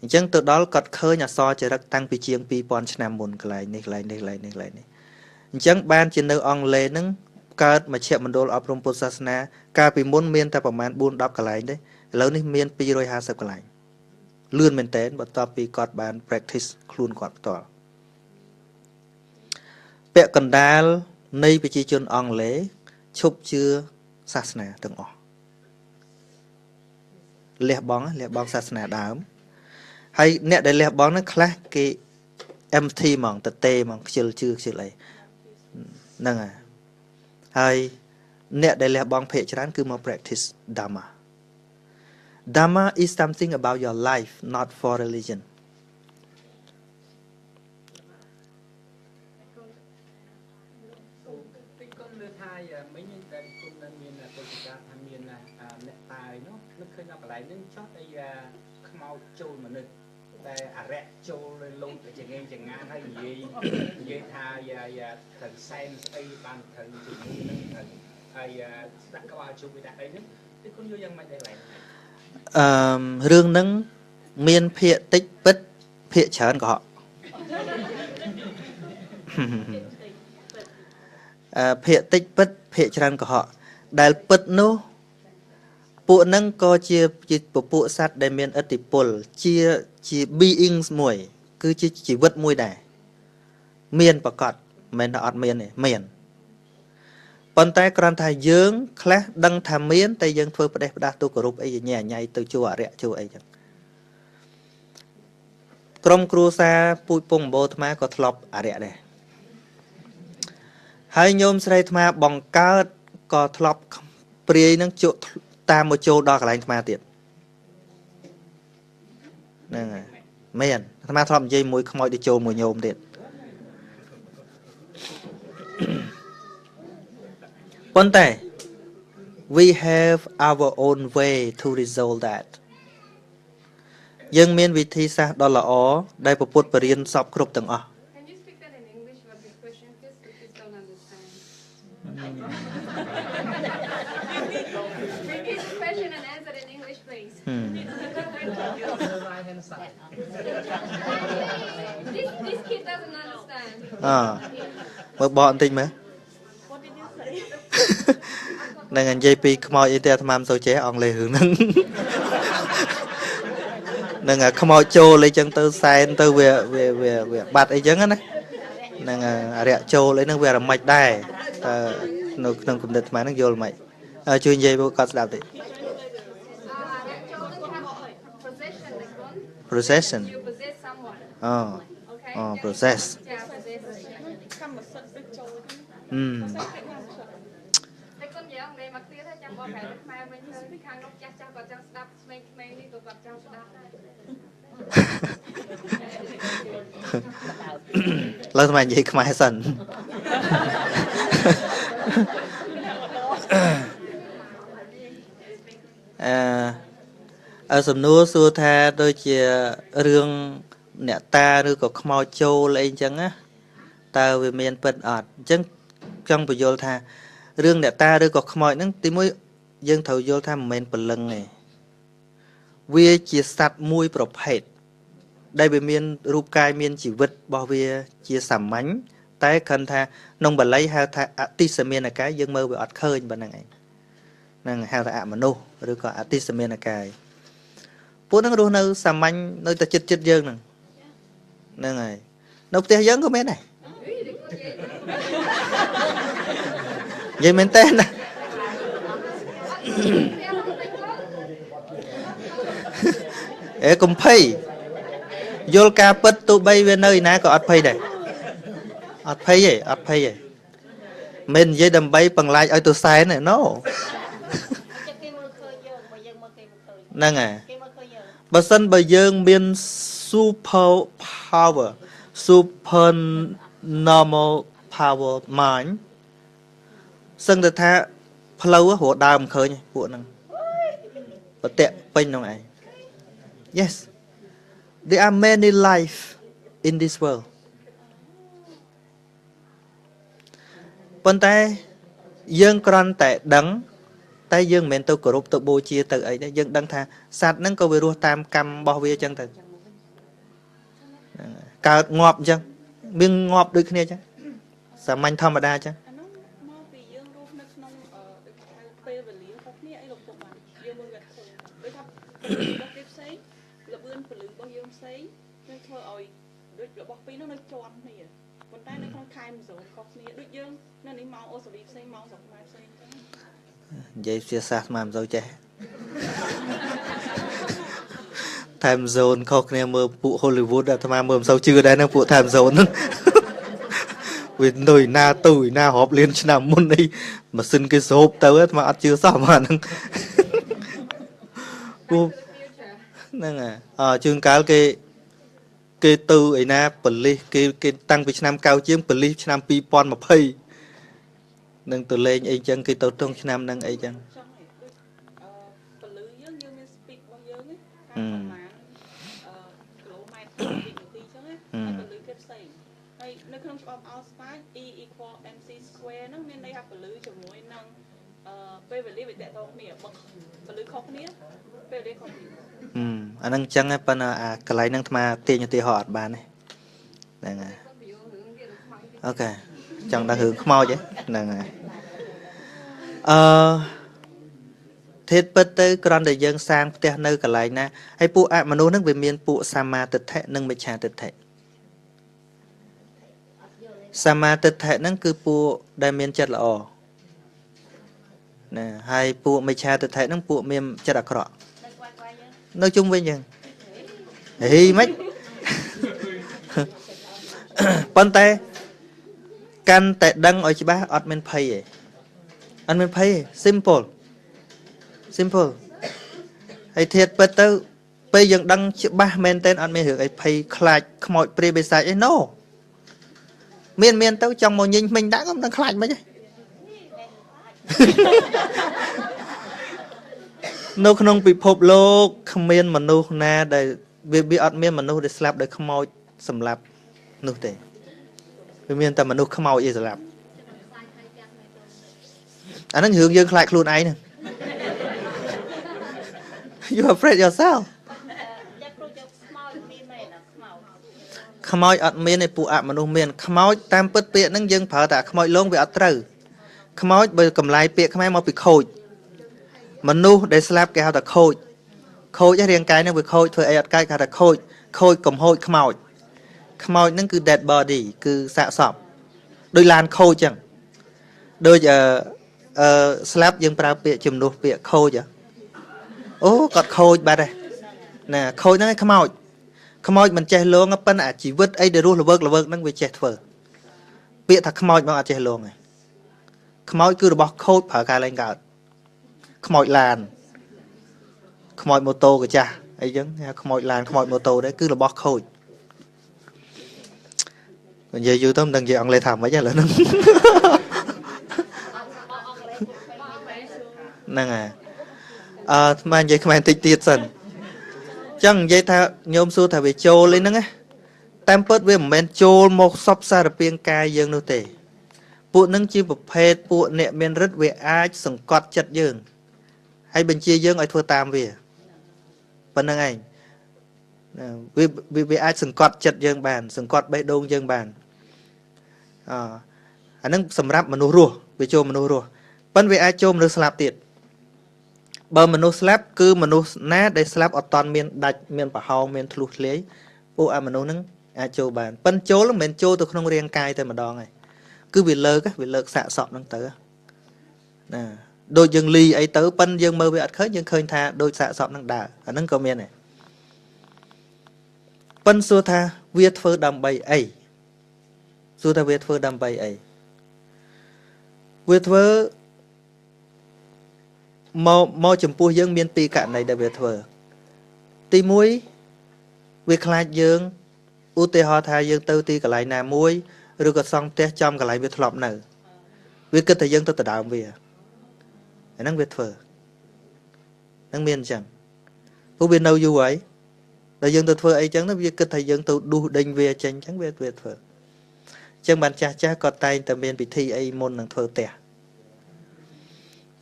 អញ្ចឹងទៅដល់គាត់ឃើញអសរចរិតតាំងពីជាង 2000 ឆ្នាំមុនកន្លែងនេះអញ្ចឹងបានជានៅអង់គ្លេសហ្នឹងកើតមជ្ឈមណ្ឌលអប់រំពុទ្ធសាសនាកាលពីមុនមានតែប្រហែល 4-10 កន្លែងទេឥឡូវនេះមាន 250 កន្លែងលឿនមែនតើបន្ទាប់ពីគាត់បាន practice ខ្លួនគាត់ផ្ទាល់ពាក់កណ្ដាលនៃប្រជាជនអង់គ្លេសឈប់ជឿសាសនាទាំងអស់លះបង់សាសនាដើមហើយអ្នកដែលលះបង់ហ្នឹងខ្លះគេ empty ហ្មងតទេហ្មងខ្ជិលជឿខ្ជិលអីហ្នឹងហើយអ្នកដែលលះបង់ភាគច្រើនគឺមក practice Dhamma. Dhamma is something about your life, not for religion. ពីគុំលើថាមិញដែលគុំនឹងមាន lại những chót đây mau trôi mà nơi đây rẽ trôi lên lông để chẳng nghe chẳng ngán hay gì tha thần sen ấy ban thần chủ nên thần hay đặt các bạn chụp đặt đấy chứ con vô dân mạnh đây lại rương nâng miên phệ tích bích phệ chán của họ phệ tích bích phệ chán của họ đại bích nô bộ nâng có chia bộ sát đại miền ất tỉ pol chia beings mùi cứ chỉ vứt mùi đài miền bạc cọt mình đã ọt miền này miền bọn tay còn thay dưỡng class đăng tham miến tay dương thôi bật đá tu cổ rụp ấy nhẹ nhảy từ chùa rẽ chùa ấy chẳng trong cru sa bụi bông bồ thma có thọp rẽ đây hai nhôm sợi thma bằng cá có thọp pri nâng chỗ ta một chỗ đo cả lạnh thma tiệt nè miền thma thọp dây mũi không mọi đi chỗ mũi nhôm tiệt one day we have our own way to resolve that យើងមានវិធីសាស្ត្រដ៏ល្អដែលពុទ្ធបរិញ្ញាសពគ្រប់ទាំងអស់ Can you speak that in English what the question is? The kids don't understand. Repeat the question and answer in English, please. This kid doesn't understand. មើលបកបន្តិចមើល What did you say? នឹងនិយាយពីខ្មោចអីទេអាត្មាមិនសូវចេះអង់គ្លេសរឿងហ្នឹងនឹងខ្មោចចូលអីចឹងទៅសែនទៅវាបាត់អីចឹងណានឹងរយៈចូលអីហ្នឹងវារមិចដែរតើនៅក្នុងគំនិតអាត្មាហ្នឹងយល់មិនជួយនិយាយមកគាត់ស្ដាប់តិច procession You possess someone. អូ Okay. process Yeah, possess. តែគុំយ៉ាងមេមកទៀតហើយចាំបងប្រែទៅខ្មែរវិញទៅខាងនោះចាស់ចាស់គាត់ចង់ស្ដាប់ក្មេងៗនេះក៏គាត់ចង់ស្ដាប់ដែរ ឡើយស្មាននិយាយខ្មែរសិនសំណួរសួរថាដូចជារឿងអ្នកតាឬក៏ខ្មោចចូលអីចឹងណាតើវាមានពិតអត់អញ្ចឹងចង់បញ្យល់ថារឿងអ្នកតាឬក៏ខ្មោចហ្នឹងទីមួយយើងត្រូវយល់ថាមិនមែនព្រលឹងទេវាជាសត្វមួយប្រភេទដែលវាមានរូបកាយមានជីវិតរបស់វាជាសាមញ្ញតែគ្រាន់ថាក្នុងបាលីហៅថាអតិសមានកាយយើងមើលវាអត់ឃើញប៉ុណ្្នឹងឯងហ្នឹងហៅថាអមនុស្សឬក៏អតិសមានកាយពួកហ្នឹងរស់នៅសាមញ្ញនៅតែចិត្តយើងហ្នឹងហើយនៅផ្ទះយើងក៏មានដែរនិយាយមែនតើណាកុំភ័យយល់ការពិតទោះបីវានៅឯណាក៏អត់ភ័យដែរអត់ភ័យទេមិននិយាយដើម្បីបង្លាយឲ្យទៅសែនទេ no ហ្នឹងហើយបើសិនបើយើងមាន super power super normal power mind សឹងទៅថាផ្លូវរត់ដើរមិនឃើញពួកហ្នឹងប្រតិពេញហ្នឹងឯង yes there are many life in this world ប៉ុន្តែយើងគ្រាន់តែដឹងតែយើងមិនមែនទៅគោរពទៅបូជាទៅអីទេយើងដឹងថាសត្វហ្នឹងក៏វារស់តាមកម្មរបស់វាអញ្ចឹងទៅកើតងាប់អញ្ចឹងមានងាប់ដូចគ្នាអញ្ចឹងសាមញ្ញធម្មតាអញ្ចឹងពេលវេលាខុសគ្នាអីលោកពុកបានយើងមើលវាឃើញដូចថារបស់គេផ្សេងលបឿនពលឺរបស់យើងផ្សេងនឹងធ្វើឲ្យដូចរបស់ពីរនោះនៅជាន់គ្នាប៉ុន្តែនៅក្នុងខែមហ្សូនខុសគ្នាដូចយើងនៅនេះម៉ោងអូស្ត្រាលីផ្សេងម៉ោងស្រុកខ្មែរផ្សេងអញ្ចឹងនិយាយភាសាស្មានមិនសូវចេះថែមហ្សូនខុសគ្នាមើលពួក Hollywood អាត្មាមើលមិនសូវជឿដែរហ្នឹងពួកថែមហ្សូនហ្នឹងវានៅណាទៅណារាប់លានឆ្នាំមុនអីម៉ាស៊ីនគេសោបទៅអាត្មាអត់ជឿសោះអាហ្នឹងពួកហ្នឹងជួនកាលគេទៅឯណាប៉ូលីសគេតាំងពីឆ្នាំ90ជាងប៉ូលីសឆ្នាំ2020នឹងទៅលេងអីចឹងគេទៅក្នុងឆ្នាំហ្នឹងអីចឹងពលឺយើងមាន speak ប នៅក្នុងច្បាប់អោស្ប៉ាញ E = mc square ហ្នឹងមានន័យថាពលឺជាមួយនឹងពេលវេលាវាតកតគ្នាបើពលឺខុសគ្នាពេលវេលាខុសគ្នាអាហ្នឹងអញ្ចឹងប៉ុន្តែអាកន្លែងហ្នឹងអាត្មាទាញឧទាហរណ៍អត់បានទេហ្នឹងហើយអូខេចង់ដឹងរឿងខ្មោចហ្នឹងហើយធាតុពិតទៅគ្រាន់តែយើងសាងផ្ទះនៅកន្លែងណាហើយពួកអមនុស្សហ្នឹងវាមានពួកសម្មាទិដ្ឋិនិងមិច្ឆាទិដ្ឋិសម្មាទិដ្ឋិហ្នឹងគឺពួកដែលមានចិត្តល្អណាហើយពួកមិច្ឆាទិដ្ឋិហ្នឹងពួកមានចិត្តអាក្រក់នៅជុំវិញយើងហេមិនប៉ុន្តែកាន់តែដឹងឲ្យច្បាស់អត់មានភ័យទេអត់មានភ័យទេ simple ហើយធាតុពិតទៅពេលយើងដឹងច្បាស់មែនតើអត់មានរឿងអីភ័យខ្លាចខ្មោចព្រាយបិសាចអី no មានទៅចង់មកញិញមិញដាក់ក៏មិនដឹងខ្លាចមិនទេនៅក្នុងពិភពលោកគ្មានមនុស្សណាដែលវាអត់មានមនុស្សដែលស្លាប់ដោយខ្មោចសម្លាប់នោះទេវាមានតែមនុស្សខ្មោចឯសម្លាប់អាហ្នឹងរឿងយើងខ្លាចខ្លួនឯងហ្នឹង You afraid yourself ខ្មោចអត់មានឯពួកអមនុស្សមានខ្មោចតាមពិតពាក្យហ្នឹងយើងប្រើតែខ្មោចលងវាអត់ត្រូវខ្មោចបើកម្លាយពាក្យខ្មែរមកពីខូចមនុស្សដែលស្លាប់គេហៅថាខូចរាងកាយហ្នឹងវាខូចធ្វើអីអត់កាយគេហៅថាខូចកំហូចខ្មោចហ្នឹងគឺ dead body គឺសាកសពដោយឡានខូចចឹងដូចស្លាប់យើងប្រើពាក្យជំនួសពាក្យខូចអូគាត់ខូចបាត់ហើយណាខូចហ្នឹងឯងខ្មោចមិនចេះលងប៉ុន្តែអាជីវិតអីដែលរស់ល្វើកហ្នឹងវាចេះធ្វើពាក្យថាខ្មោចមកអត់ចេះលងឯងខ្មោចគឺរបស់ខូចប្រើការលែងកើតខ្មោចឡានខ្មោចម៉ូតូកាចាស់អីចឹងខ្មោចឡានខ្មោចម៉ូតូដែរគឺរបស់ខូចនិយាយយូរទៅមិនដឹងនិយាយអង់គ្លេសថាម៉េចឥឡូវហ្នឹងហ្នឹងហើយស្មាននិយាយខ្មែរតិចទៀតសិនចឹងនិយាយថាញោមសួរថាវាចូលអីហ្នឹងណាតាមពិតវាមិនមែនចូលមកសពសារពាង្គកាយយើងនោះទេពួកហ្នឹងជាប្រភេទពួកអ្នកមានរិទ្ធវាអាចសង្កត់ចិត្តយើងហើយបញ្ជាយើងឲ្យធ្វើតាមវាប៉ុណ្្នឹងឯងវាអាចសង្កត់ចិត្តយើងបានសង្កត់បេះដូងយើងបានអាហ្នឹងសម្រាប់មនុស្សរស់វាចូលមនុស្សរស់ប៉ុន្តែវាអាចចូលមនុស្សស្លាប់ទៀតបើមនុស្សស្លាប់គឺមនុស្សណាដែលស្លាប់អត់តន់មានដាច់មានប្រហោងមានធ្លុះធ្លាយពួកអាមនុស្សហ្នឹងអាចចូលបានប៉ុន្តែចូលមិនមែនចូលទៅក្នុងរាងកាយតែម្ដងឯងគឺវាលើកសាកសពហ្នឹងទៅណាដូចយើងលីអីទៅប៉ុន្តែយើងមើលវាអត់ឃើញយើងឃើញថាដូចសាកសពហ្នឹងដើរអាហ្នឹងក៏មានដែរប៉ុន្តែសួរថាវាធ្វើដើម្បីអីវាធ្វើមកចំពោះយើងមានពីរករណីដែលវាធ្វើទី1វាខ្លាចយើងឧទាហរណ៍ថាយើងទៅទីកន្លែងណាមួយឬក៏សង់ផ្ទះចំកន្លែងវាធ្លាប់នៅវាគិតថាយើងទៅដណ្ដើមវាអាហ្នឹងវាធ្វើហ្នឹងមានអញ្ចឹងព្រោះវានៅយូរហើយដល់យើងទៅធ្វើអីចឹងទៅវាគិតថាយើងទៅដួសដេញវាចេញអញ្ចឹងវាធ្វើអញ្ចឹងបានចាស់ក៏តែងតែមានពិធីអីមុននឹងធ្វើផ្ទះ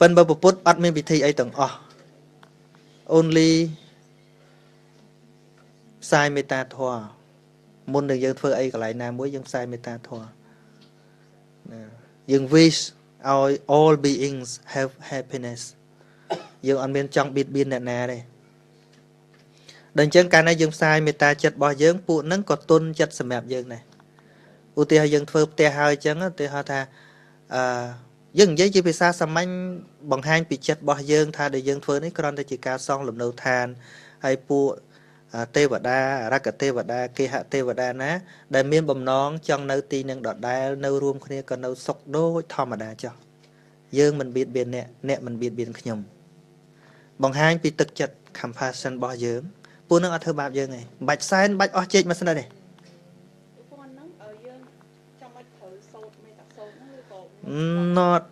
ប៉ុន្តែបើពុទ្ធអត់មានពិធីអីទាំងអស់ only ផ្សាយមេត្តាធម៌មុននឹងយើងធ្វើអីកន្លែងណាមួយយើងផ្សាយមេត្តាធម៌យើង wish ឲ្យ all beings have happiness យើងអត់មានចង់បៀតបៀនអ្នកណាទេដល់អញ្ចឹងកាលណាយើងផ្សាយមេត្តាចិត្តរបស់យើងពួកហ្នឹងក៏ទុនចិត្តសម្រាប់យើងដែរឧទាហរណ៍យើងធ្វើផ្ទះហើយអញ្ចឹងឧទាហរណ៍ថាយើងនិយាយជាភាសាសាមញ្ញបង្ហាញពីចិត្តរបស់យើងថាដែលយើងធ្វើនេះគ្រាន់តែជាការសង់លំនៅឋានហើយពួកទេវតាអរគទេវតាគេហទេវតាណាដែលមានបំណងចង់នៅទីនឹងដដែលនៅរួមគ្នាក៏នៅសុខដូចធម្មតាចុះយើងមិនបៀតបៀនអ្នកមិនបៀតបៀនខ្ញុំបង្ហាញពីទឹកចិត្ត compassion របស់យើងពួកនឹងអត់ធ្វើបាបយើងទេមិនបាច់សែនបាច់អស់ជែកមកស្និតទេnot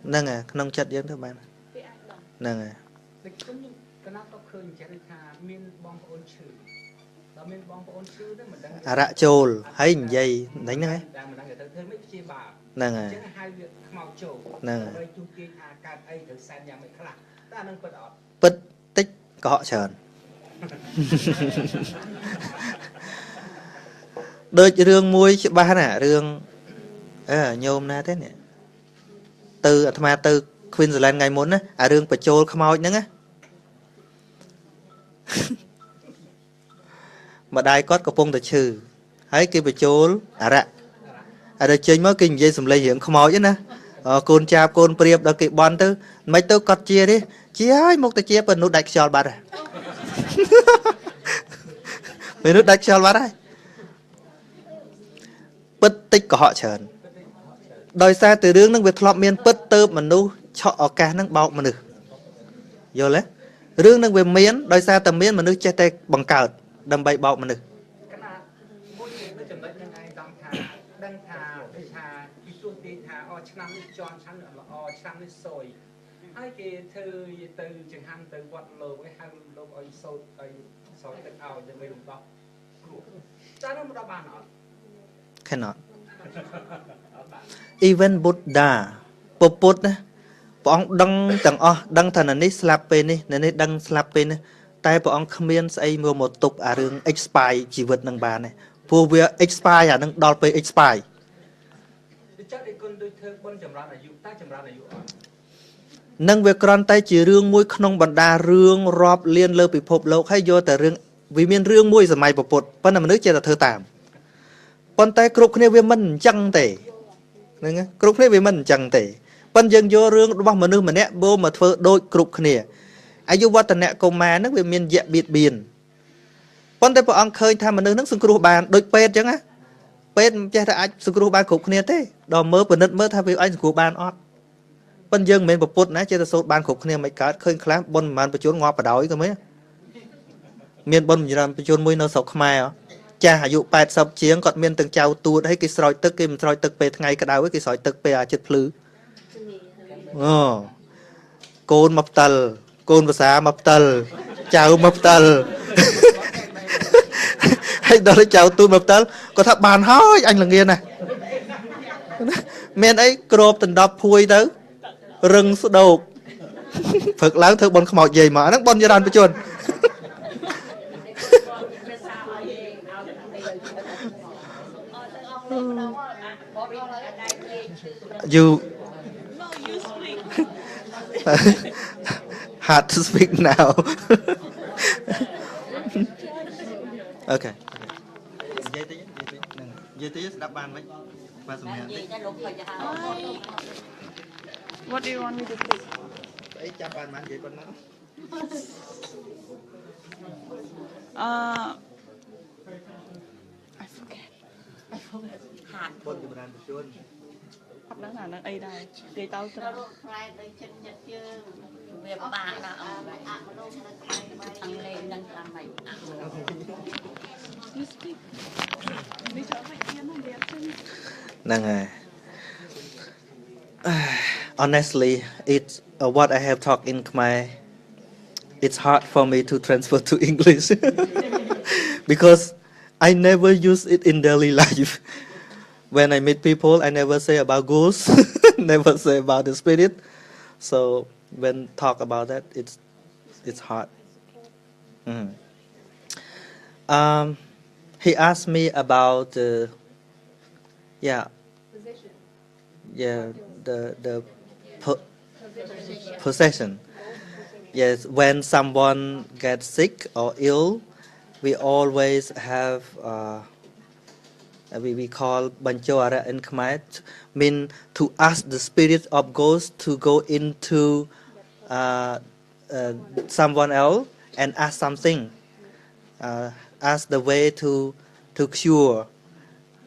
ហ្នឹងហើយក្នុងចិត្តយើងទៅបានហ្នឹងហើយ តែខ្ញុំកណាត់ក៏ឃើញចេះថាមានបងប្អូនឈឺដល់មានបងប្អូនឈឺទៅមិនដឹង អរៈចូលហើយនិយាយហ្នឹងហ្នឹង តែមិនដឹងទៅធ្វើមិនព្យាបាល ហ្នឹងហើយ អញ្ចឹងហៅវាខ្មោចចូល ហ្នឹងហើយ ដើម្បីទូទាយថាកើតអីត្រូវសែនយ៉ាងម៉េចខ្លះតែអានឹងពិតអត់ ពិតតិចកុហកច្រើន ដូចរឿងមួយច្បាស់ណារឿងញោមណាទេនេះទៅអាត្មាទៅ Queensland ថ្ងៃមុនណាអារឿងបញ្ចូលខ្មោចហ្នឹងណា ម្ដាយគាត់កំពុងតែឈឺហើយគេបញ្ចូលអរៈហើយចេញមកគេនិយាយសំឡេងរឿងខ្មោចណាកូនចាបកូនព្រាបដល់គេបន់ទៅមិនទៅគាត់ជាទេជាហើយមកទៅជាមនុស្សដាច់ខ្យល់បាត់ហើយមនុស្សដាច់ខ្យល់បាត់ហើយពិតតិចកុហកច្រើនដោយសារតែរឿងហ្នឹងវាធ្លាប់មានពិតទៅមនុស្សឆក់ឱកាសហ្នឹងបោកមនុស្សយល់ទេរឿងហ្នឹងវាមានដោយសារតែមានមនុស្សចេះតែបង្កើតដើម្បីបោកមនុស្ស កណាមួយនៅចំណុចហ្នឹងឯងតាមថាដឹងថាដូចថាពីទូទាយថាអូឆ្នាំនេះជន់ឆ្នាំនេះល្អឆ្នាំនេះសយហើយគេធ្វើទៅចង្ហាន់ទៅវត្តលោកឲ្យហៅលោកឲ្យសោតឲ្យសោតទឹកឲ្យដើម្បីរំដោះគ្រោះតែនោះមិនដល់បានអត់ cannot even Buddha ពុទ្ធណាព្រះអង្គដឹងទាំងអស់ដឹងថានេះស្លាប់ពេលនេះនេះដឹងស្លាប់ពេលនេះតែព្រះអង្គគ្មានស្អីមកទុកអារឿង expire ជីវិតនឹងបានទេព្រោះវា expire អានឹងដល់ពេល expire ដូចចិត្តឯគុណដូចធ្វើបុណ្យចម្រើនអាយុតែចម្រើនអាយុអត់ នឹងវាគ្រាន់តែជារឿងមួយក្នុងបណ្ដារឿងរាប់លានលើពិភពលោកហើយយកតែរឿងវាមានរឿងមួយសម័យពុទ្ធប៉ុន្តែមនុស្សចេះតែធ្វើតាមប៉ុន្តែគ្រប់គ្នាវាមិនអញ្ចឹងទេហ្នឹងគ្រប់គ្នាវាមិនអញ្ចឹងទេប៉ុន្តែយើងយករឿងរបស់មនុស្សម្នាក់មកធ្វើដូចគ្រប់គ្នាអាយុវឌ្ឍនៈកុមារហ្នឹងវាមានយៈបៀតបៀនប៉ុន្តែព្រះអង្គឃើញថាមនុស្សហ្នឹងសង្គ្រោះបានដូចពេទ្យអញ្ចឹងណាពេទ្យមិនចេះតែអាចសង្គ្រោះបានគ្រប់គ្នាទេដល់មើលពិនិត្យមើលថាវាអាចសង្គ្រោះបានអត់ប៉ុន្តែយើងមិនមែនប្រពុតណាចេះតែសូត្របានគ្រប់គ្នាមិនកើតឃើញខ្លះបុណ្យប្រមាណបញ្ជូនងាប់បដ ாய் ក៏មានបុណ្យបញ្ជូនមួយនៅស្រុកខ្មែរចាស់អាយុ80ជាងគាត់មានទាំងចៅទួតហើយគេស្រោចទឹកគេមិនស្រោចទឹកពេលថ្ងៃក្តៅទេគេស្រោចទឹកពេលអាចិត្តភ្លឺអូកូនមកផ្តិលកូនភាសាមកផ្តិលចៅមកផ្តិលហើយដល់ចៅទួតមកផ្តិលគាត់ថាបានហើយអញល្ងាណាមានអីក្របដណ្ដប់ភួយទៅរឹងស្ដោកព្រឹកឡើងធ្វើបុណ្យខ្មោចយាយមកហ្នឹងបុណ្យចរន្តបញ្ជន You No, you speak. hard to speak now. Okay. What do you want me to speak? I forget. Hạt. Hạt đang là ấy đây. Để tao cho. វាបាក់ដល់អង្គអមនុស្សនៅថ្ងៃបាយអង់គ្លេសនឹងតាមមិនអត់ You speak. នេះចូលមកទៀតណាវាអត់ ហ្នឹងហើយ honestly it's what I have talked in Khmer it's hard for me to transfer to English because I never use it in daily life when I meet people I never say about ghosts never say about the spirit so when talk about that it's hard he asked me about the possession yes when someone gets sick or ill we always have we call banjora in Khmer mean to ask the spirit of ghost to go into someone else and ask something ask the way to cure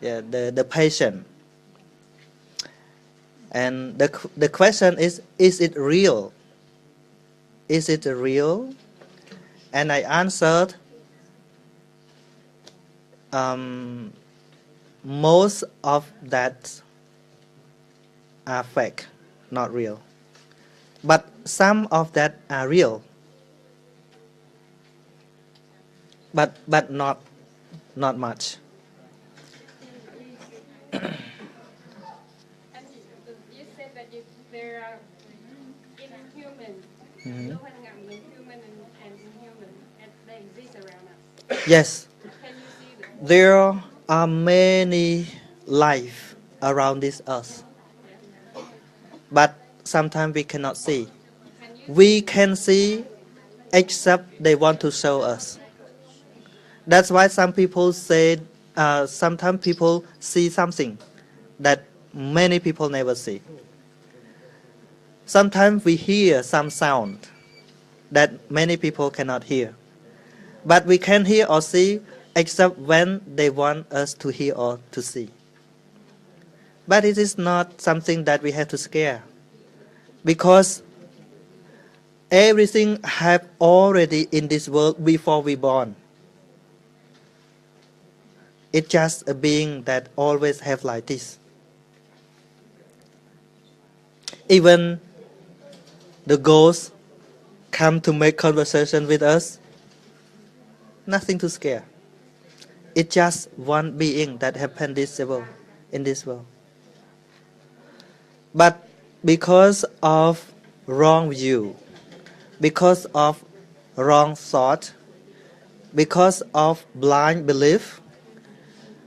the patient and the question is it real is it real and I answered most of that are fake not real but some of that are real but not much. And you said that there are inhuman, Mhm. human and inhuman, and they exist around us. Yes, Can you see them? there are many life around this earth, but sometimes we cannot see. Can you We can see except they want to show us. That's why some people say, sometimes people see something that many people never see. Sometimes we hear some sound that many people cannot hear. But we can hear or see except when they want us to hear or to see. But it is not something that we have to scare, because everything have already in this world before we born. It's just a being that always have like this. Even the ghosts come to make conversation with us. Nothing to scare. It's just one being that happened in this world. But because of wrong view, because of wrong thought, because of blind belief,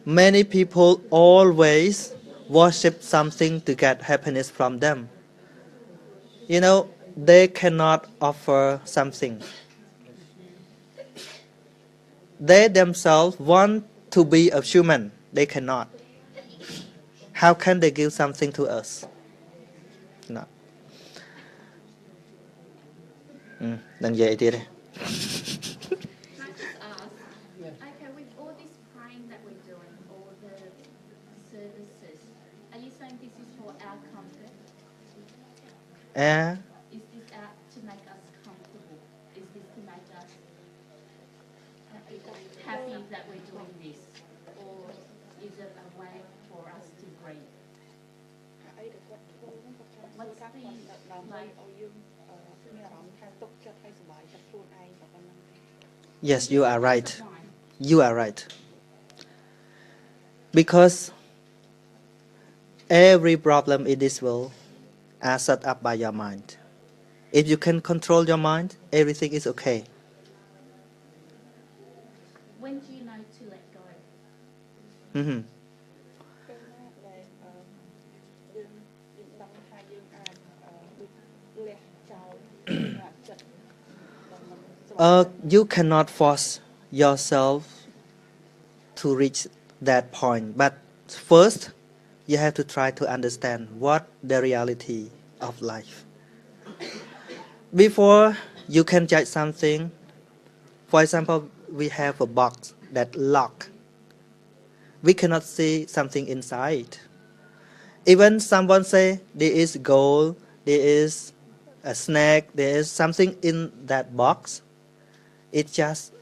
many people always worship something to get happiness from them. You know, they cannot offer something. They themselves want to be a human. They cannot. How can they give something to us? No. Đừng vậy đi đây. Can I just ask, okay, with all this praying that we're doing, all the services, are you saying this is for our comfort? Is this out to make us comfortable? Is this to make us happy that we're doing this? Or is it a way for us to breathe? អីដែលគាត់ធ្វើហ្នឹងគាត់ចង់ What's ថា the គាត់ដើម្បី like? ឲ្យយើងមានអារម្មណ៍ថាទុកចិត្តឲ្យសុបាយចិត្តខ្លួនឯងតែប៉ុណ្្នឹង Yes, you are right. Why? You are right. Because every problem in this world are set up by your mind. If you can control your mind, everything is okay. When do you know to let go? Mhm. ពេលណាដែលយើងដឹងថាយើងអាចដូចលះចោលចិត្តដែលមិនស្រួល You cannot force yourself to reach that point. But first, you have to try to understand what the reality of life. Before you can judge something, for example, we have a box that lock. We cannot see something inside. Even someone say there is gold, there is a snake, there is something in that box. It's just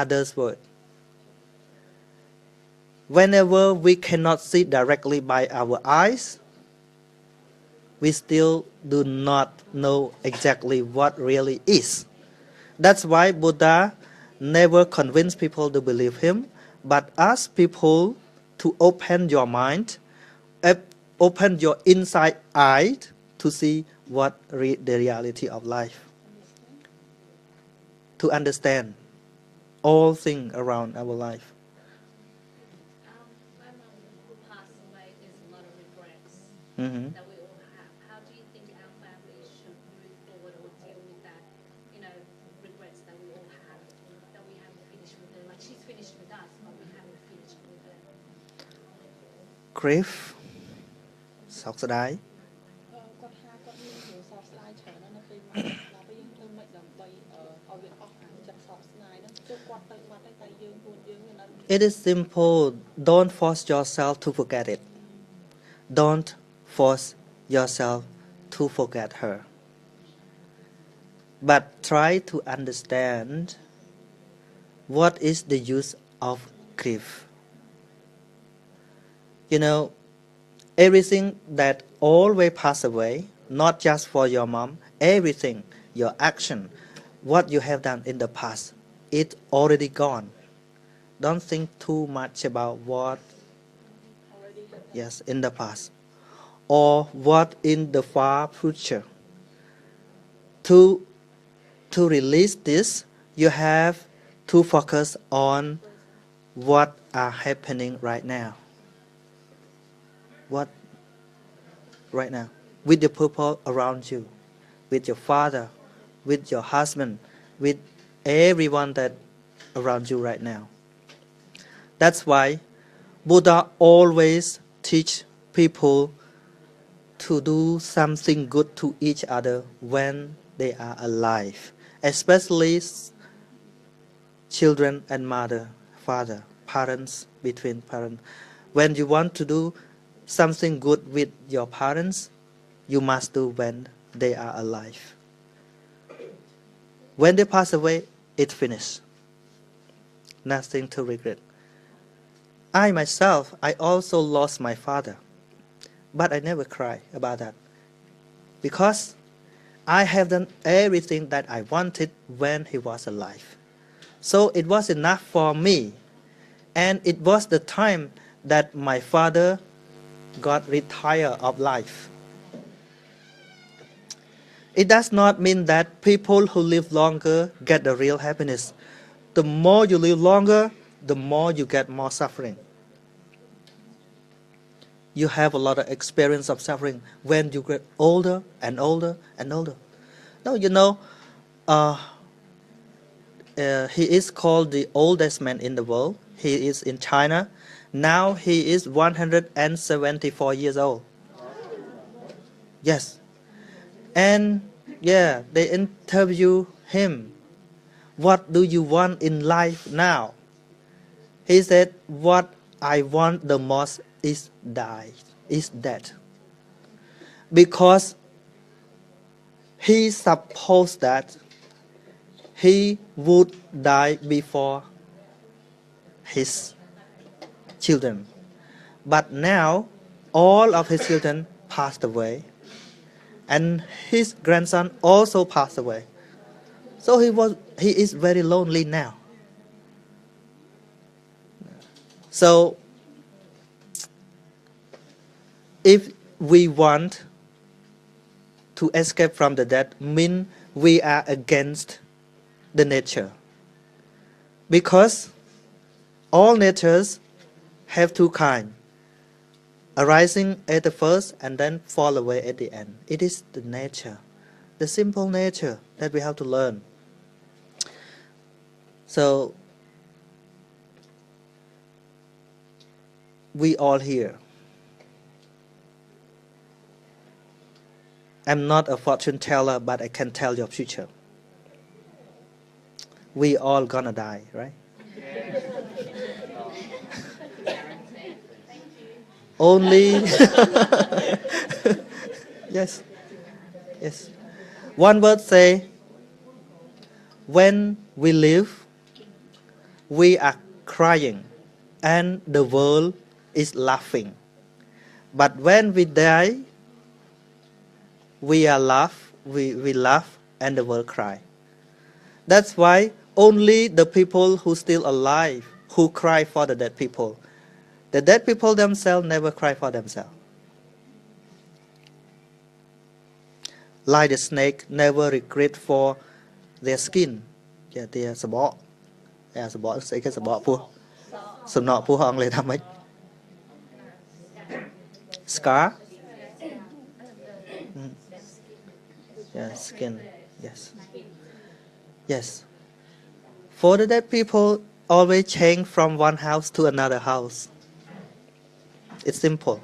others' word. Whenever we cannot see directly by our eyes, we still do not know exactly what really is. That's why Buddha never convinced people to believe him, but asked people to open your mind, open your inside eye to see what the reality of life. To understand all things around our life. My mum who passed away, there's a lot of regrets Mhm. that we all have. How do you think our family should move forward or deal with that, regrets that we all have, that we haven't finished with her? Like she's finished with us, but we haven't finished with her. Grief, សោកស្ដាយ គាត់ថាគាត់មានរឿងសោកស្ដាយច្រើនណាស់នៅពេលមកដល់ពេលយើងធ្វើមិនដើម្បីឲ្យវាអស់អាចិត្តសោកស្ដាយហ្នឹងជុំគាត់ទៅបាត់ហើយតែយើងខ្លួនយើងនៅ It is simple. Don't force yourself to forget it. Don't force yourself to forget her. But try to understand what is the use of grief. You know, everything that always pass away, not just for your mom, everything, your action, what you have done in the past, it already gone. Don't think too much about what, yes, in the past or what in the far future. To release this, you have to focus on what are happening right now. What right now with the people around you, with your father, with your husband, with everyone that around you right now. That's why Buddha always teach people to do something good to each other when they are alive, especially children and mother, father, parents, between parents. When you want to do something good with your parents, you must do when they are alive. When they pass away, it's finished. Nothing to regret. I myself, I also lost my father, but I never cry about that because I have done everything that I wanted when he was alive. So it was enough for me, and it was the time that my father got retired of life. It does not mean that people who live longer get the real happiness. The more you live longer, the more you get more suffering. You have a lot of experience of suffering when you get older and older and older. No, you know, he is called the oldest man in the world. He is in China. Now he is 174 years old. Yes. And yeah, they interview him. What do you want in life now? He said, what I want the most is death. Because he supposed that he would die before his children. But now all of his children passed away. And his grandson also passed away. So he is very lonely now. So if we want to escape from the death, mean we are against the nature. Because all natures have two kinds, arising at the first and then fall away at the end. It is the nature, the simple nature that we have to learn. So we all here. I'm not a fortune teller, but I can tell your future. We all gonna die, right? Only yes. One word say, when we live, we are crying and the world is laughing. But when we die, we laugh and the world cry. That's why only the people who still alive who cry for the dead people. The dead people themselves never cry for themselves. Like the snake never regret for their skin. Yeah, their sabot. Yeah, sabot say cái sabot pua. Sầm nọ pua hong le tham ấy. Scar. Yeah, skin. Yes. For the dead people, always change from one house to another house. It's simple.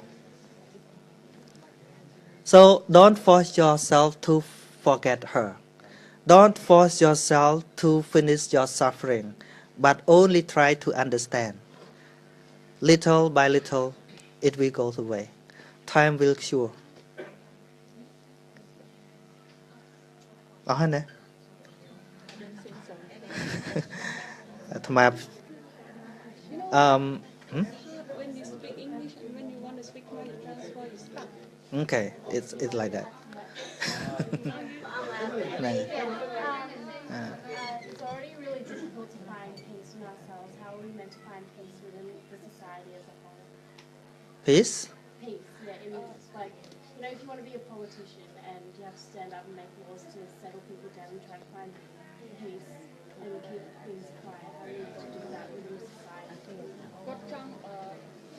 So don't force yourself to forget her. Don't force yourself to finish your suffering, but only try to understand. Little by little, it will go away. Time will cure. Nè. When you speak English and when you want to speak Khmer, that's why you stop. Okay, it's like that. Sorry, really disappointed able to find peace in ourselves? How are we meant to find peace within the society as a whole? Peace. Peace, yeah. In like, you know, if you want to be a politician and you have to stand up and make laws to settle people down and try to find peace and keep things quiet, how are you able to do that within the society? គាត់ចង់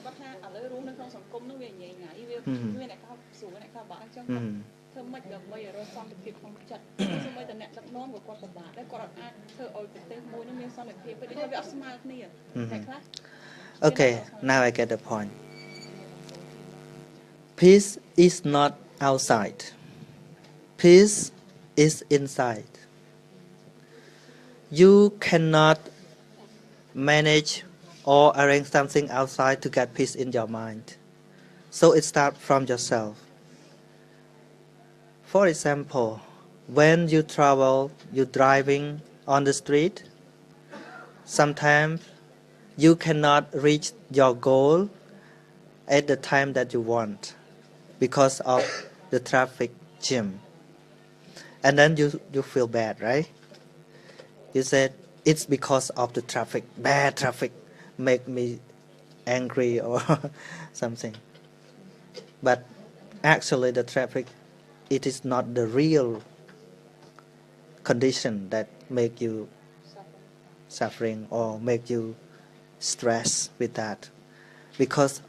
គាត់ថាឥឡូវរស់នៅក្នុងសង្គមនោះវាញ៉ៃញ៉ៃវាមានអ្នកខ្លះស្រួលអ្នកខ្លះបាក់អញ្ចឹងគាត់ធ្វើម៉េចដើម្បីឲ្យរកសន្តិភាពក្នុងចិត្តសូម្បីតែអ្នកដឹកនាំក៏គាត់ពិបាកដែរគាត់អាចធ្វើឲ្យប្រទេសមួយនោះមានសន្តិភាពពេលនេះវាអត់ស្មើគ្នាអ្នកខ្លះ Okay, now I get the point. Peace is not outside. Peace is inside. You cannot manage or arrange something outside to get peace in your mind. So it starts from yourself. For example, when you travel, you're driving on the street, sometimes you cannot reach your goal at the time that you want because of the traffic jam. And then you feel bad, right? You said, it's because of the traffic, bad traffic make me angry or something. But actually the traffic, it is not the real condition that make you suffering or make you stress with that. Because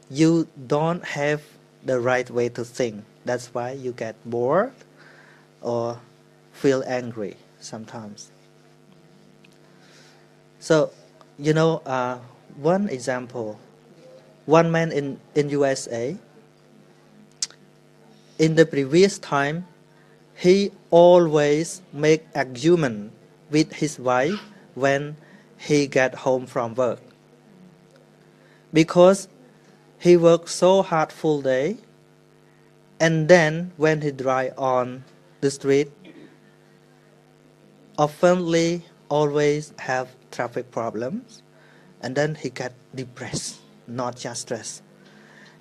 you don't have the right way to think. That's why you get bored or feel angry sometimes. So, you know, one example, one man in USA, in the previous time, he always make argument with his wife when he get home from work. Because he worked so hard full day, and then when he drive on the street, oftenly always have traffic problems, and then he get depressed, not just stress.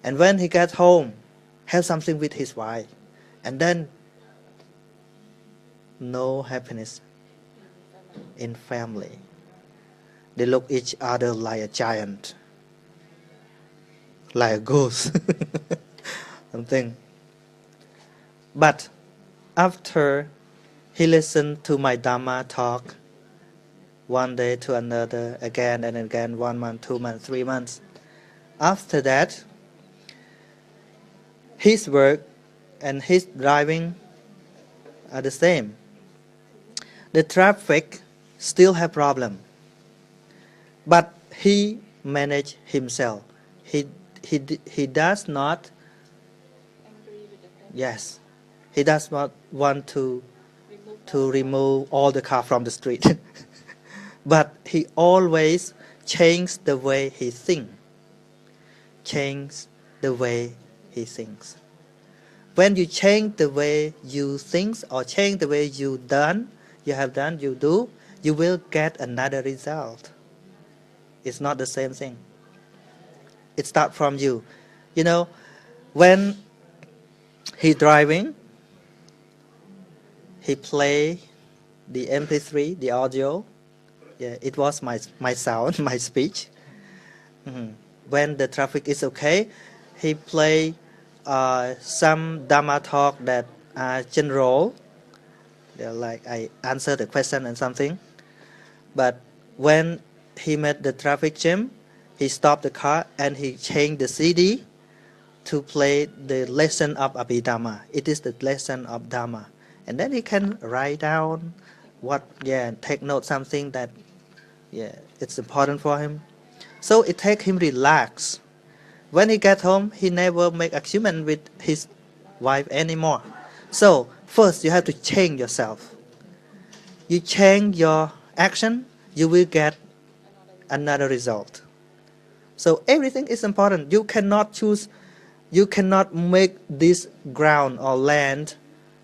And when he gets home, have something with his wife, and then no happiness in family. They look each other like a giant, like a ghost, something. But after he listened to my Dhamma talk, one day to another, again and again, 1 month, 2 months, 3 months. After that, his work and his driving are the same. The traffic still have problem, but he manage himself. He does not. Yes, he does not want to remove all the car from the street. But he always change the way he think. Change the way he thinks. When you change the way you think or change the way you do, you will get another result. It's not the same thing. It starts from you. You know, when he driving, he play the MP3, the audio. Yeah, it was my sound, my speech. When the traffic is okay, he play some Dhamma talk that are general. They're like I answer the question and something. But when he met the traffic jam, he stopped the car and he changed the CD to play the lesson of Abhidhamma. It is the lesson of Dhamma. And then he can write down take note something that it's important for him. So it take him relax. When he get home, he never make argument with his wife anymore. So first you have to change yourself. You change your action, you will get another result. So everything is important. You cannot make this ground or land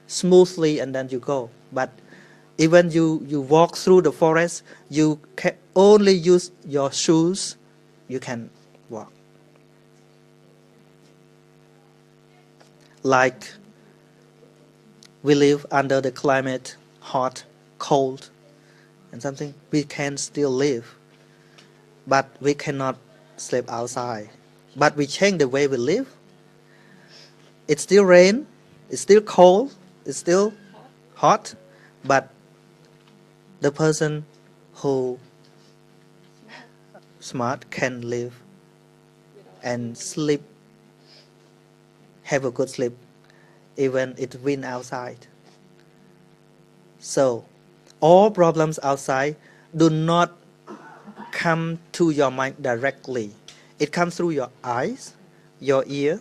smoothly and then you go. But even you walk through the forest, you can only use your shoes, you can walk. Like we live under the climate, hot, cold, and something we can still live, but we cannot sleep outside. But we change the way we live. It's still rain, it's still cold, it's still hot, but the person who smart can live and sleep, have a good sleep, even it wind outside. So, all problems outside do not come to your mind directly. It comes through your eyes, your ear,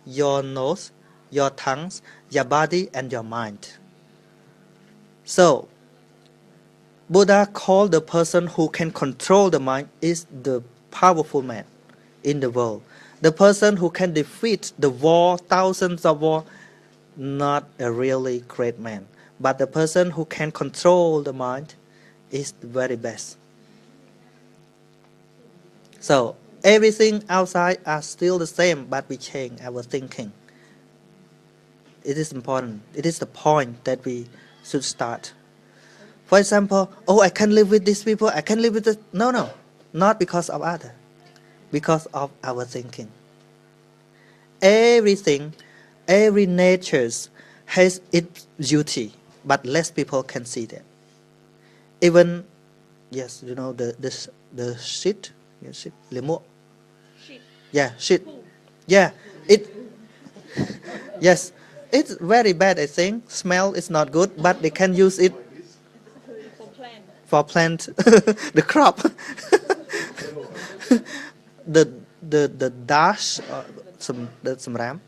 your nose, your tongues, your body, and your mind. So, Buddha called the person who can control the mind is the powerful man in the world. The person who can defeat the war, thousands of war, not a really great man. But the person who can control the mind is the very best. So, everything outside are still the same, but we change our thinking. It is important. It is the point that we should start. For example, oh, I can live with these people, I can live with this. No, not because of others, because of our thinking. Everything, every nature has its beauty, but less people can see that. Even, yes, you know, the shit, lemur. Yeah, shit. Yeah, it, yes, it's very bad, I think. Smell is not good, but they can use it for plant the crop. the dash some ram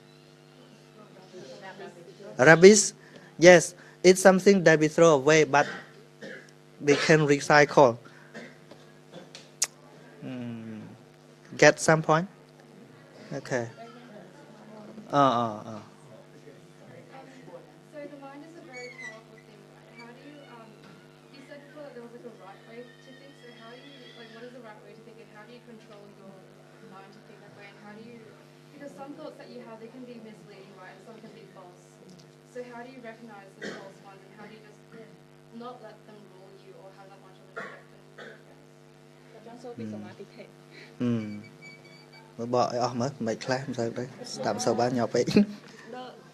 rabbits, yes, it's something that we throw away, but we can recycle. Get some point? Okay. So the mind is a very powerful thing, right? How do you said before that there was like a right way to think, so how do you, like what is the right way to think and how do you control your mind to think that way, and how do you, because some thoughts that you have, they can be misleading, right, and some can be false. So how do you recognize the false ones and how do you just not let them rule you or have that much of an effect on you? បកឲ្យអស់មើលមិនខ្លះមិនទៅស្ដាប់សូវបានញ៉ាប់ពេក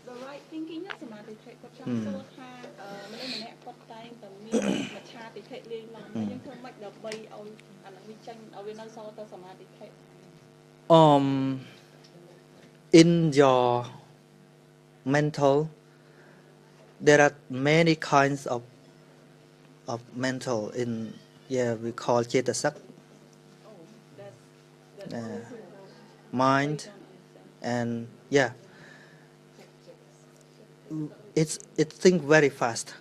the right thinking សមាធិគាត់ចង់សួរថាមនុស្សម្នាក់គាត់តែងតែមានមច្ឆាទិដ្ឋិលេងឡើងហើយយើងធ្វើម៉េចដើម្បីឲ្យអានឹងវាចេញឲ្យវានៅសល់តែសមាធិ in your mental there are many kinds of mental in we call ចេតសិក mind and it think very fast.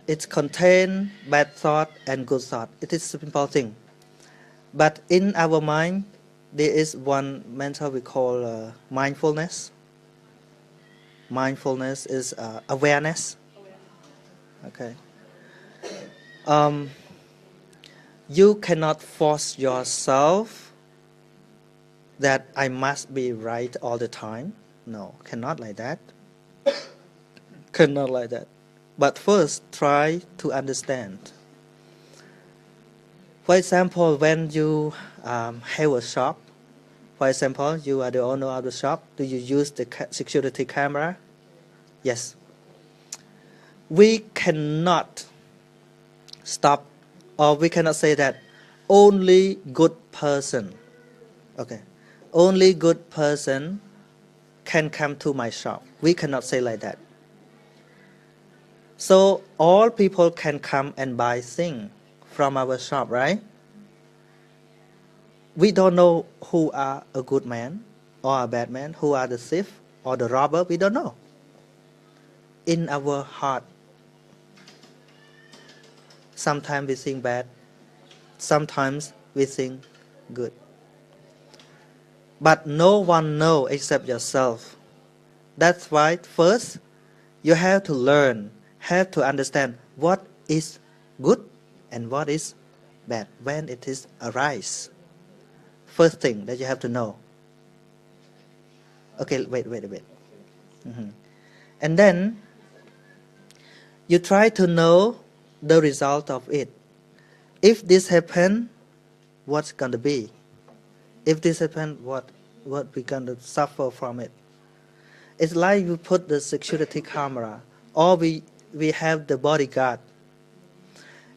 It contain bad thought and good thought. It is a simple thing, but in our mind there is one mental we call mindfulness. Mindfulness is awareness. Okay. You cannot force yourself that I must be right all the time. No, cannot like that. Cannot like that. But first, try to understand. For example, when you have a shop, for example, you are the owner of the shop, do you use the security camera? Yes. We cannot stop, or we cannot say that only good person, okay, only good person can come to my shop. We cannot say like that. So all people can come and buy things from our shop, right? We don't know who are a good man or a bad man, who are the thief or the robber, we don't know. In our heart, sometimes we think bad, sometimes we think good. But no one knows except yourself. That's why first you have to learn, have to understand what is good and what is bad when it is arise. First thing that you have to know. Okay, wait a bit. And then you try to know the result of it. If this happen, what's going to be? If this happen, what we going to suffer from it? It's like you put the security camera, or we have the bodyguard.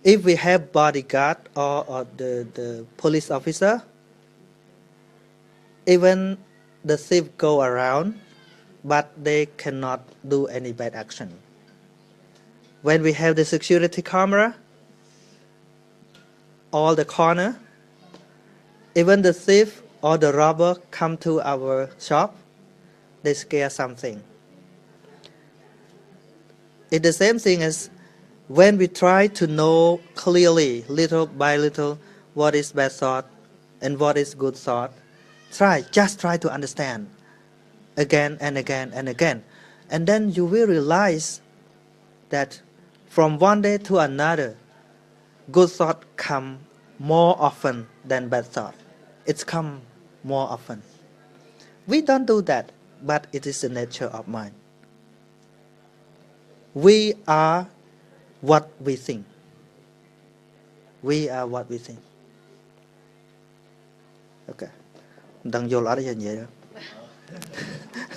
If we have bodyguard or the police officer, even the thief go around, but they cannot do any bad action. When we have the security camera, all the corner, even the thief or the robber come to our shop, they scare something. It's the same thing as when we try to know clearly, little by little, what is bad thought and what is good thought. Just try to understand again and again and again. And then you will realize that from one day to another, good thought come more often than bad thought. It's come more often. We don't do that, but it is the nature of mind. We are what we think. We are what we think. Okay. Đừng vô lỡ để vậy đó.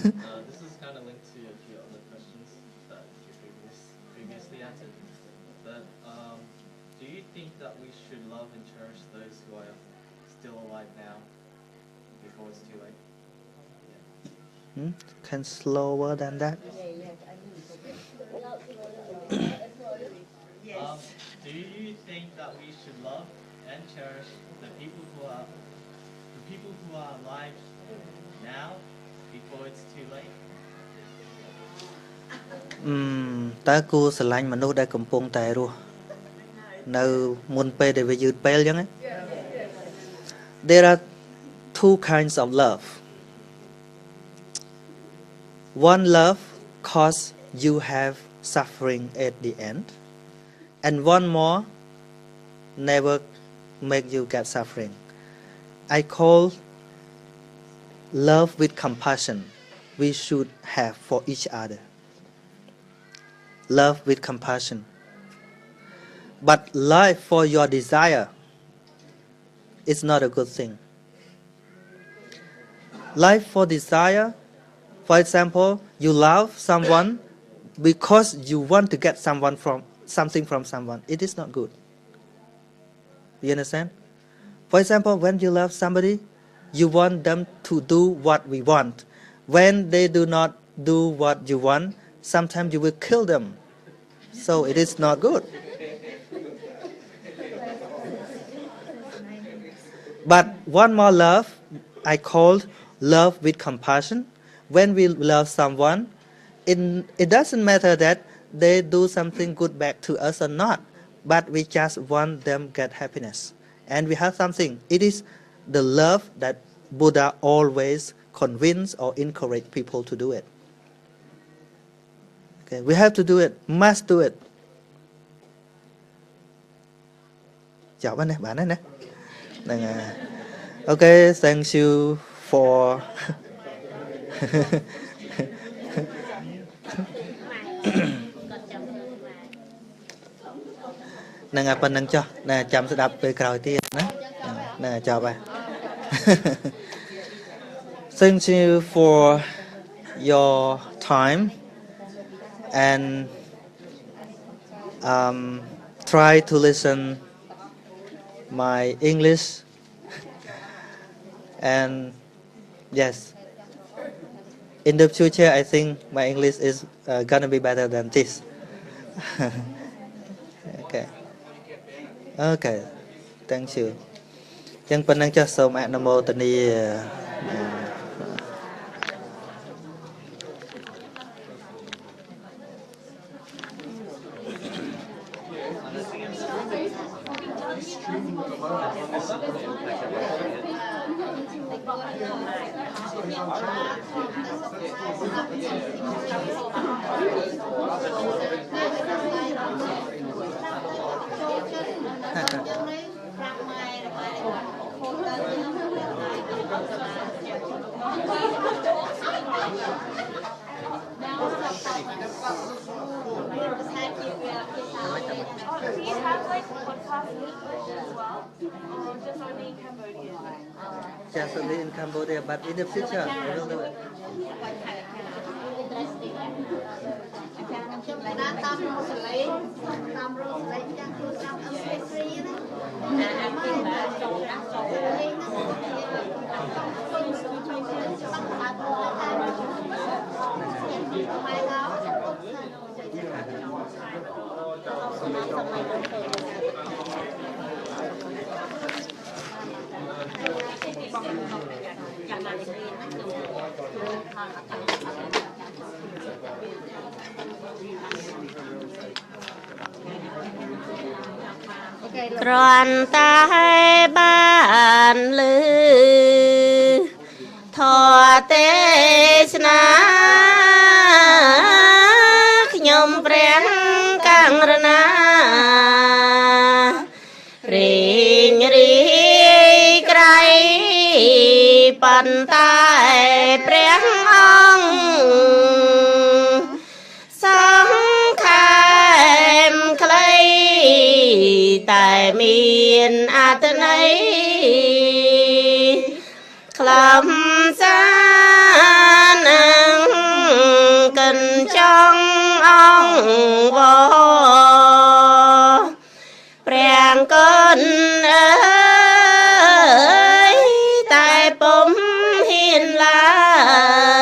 This is kind of linked to a few other questions that you previously answered. But do you think that we should love and cherish those who are still alive now before it's too late? Can slower than that? Do you think that we should love and cherish the people who are alive now before it's too late? តើគួរស្រឡាញ់មនុស្សដែលកំពុងតែរស់នៅមុនពេលដែលវាយឺតពេលអញ្ចឹង There are two kinds of love. One love cause you have suffering at the end, and one more never make you get suffering. I call love with compassion we should have for each other. Love with compassion. But life for your desire is not a good thing. Life for desire, for example, you love someone because you want to get something from someone. It is not good. You understand? For example, when you love somebody, you want them to do what we want. When they do not do what you want, sometimes you will kill them. So it is not good. But one more love, I call love with compassion. When we love someone, it doesn't matter that they do something good back to us or not, but we just want them get happiness. And we have something. It is the love that Buddha always convince or encourage people to do it. Okay, we have to do it, must do it. Chào bạn này nè. Okay, thank you for nè phần nâng cho nè chăm sẽ đập về còi tiên nè chào bạn. Thank you for your time and try to listen my English and yes, in the future I think my English is gonna be better than this. Okay, thank you. ចឹងប៉ុណ្ណឹងចាស់សូមអនុមោទនា Now translate podcast in English as well, or just only in Cambodian? Just only in Cambodia, but in the future we will do it. Tròn tai ban lư thọ tê na nhom preng cang rana ring ri crai pan tai preng ong song khai clay តែមានអត្ថន័យខ្លឹមសារនឹងកិនចង់អងវព្រះគុណអើយតែពុំហ៊ានឡើ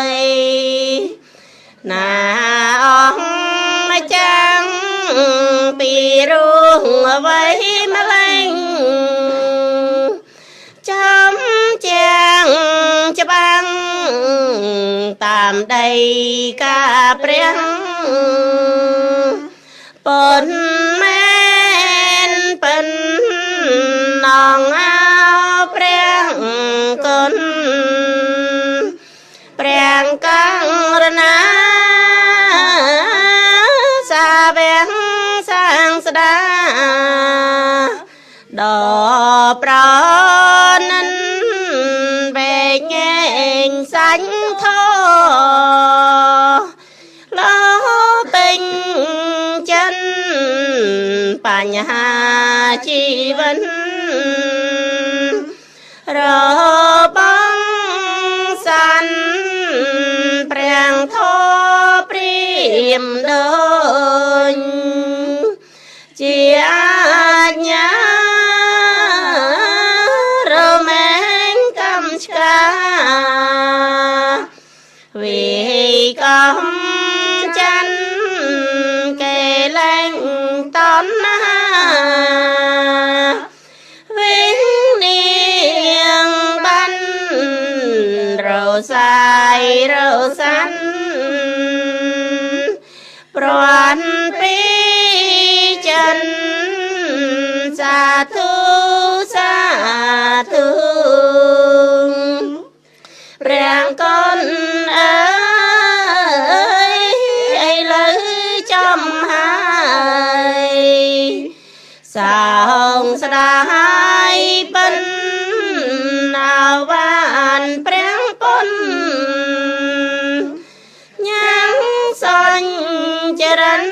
យណាអង្គម្ចាស់ពីរួងអ្វីម្លេងចំចាំងច្បាំងតាមដីការព្រះប៉ុនមែនពិននងអោព្រះគុណព្រះកាំងរណាសាវងសាងស្ដាដល់ប្រនិនវែងញែងសាញ់ធលោពេញចិនបញ្ហាជីវិតរបស់សាន់ព្រះធម៌ព្រាមដូចជាអាជ្ញារមែងកំឆ្កាវិកំច័ន្ទគេលែងតណ្ហាវិញនាងបានរសាយរសាន់ប្រន់ពីចិនសាធុសាធុព្រះគុណអើយឥឡូវចំហើយសងស្ដាយពិនអាវានព្រះពុនញ៉ាំងសាញ់ចរិន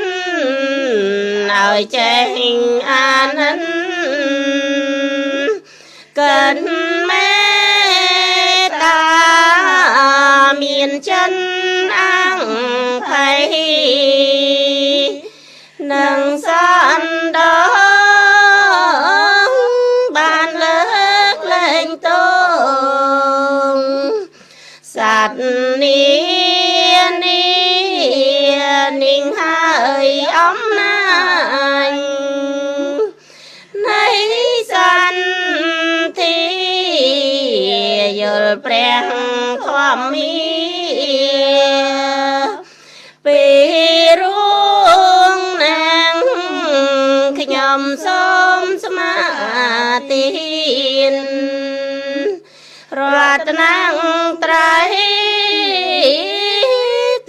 ឲ្យចេះអានិនកិនមេតាមានចិនអង្គភ័យនឹងសន្តងបានលើកលែងតងសត្វនីនាងហើយអំណាចនៃសន្តិយល់ព្រះធម្មាពេលរួងណាងខ្ញុំសូមស្មាទានរតនាត្រៃ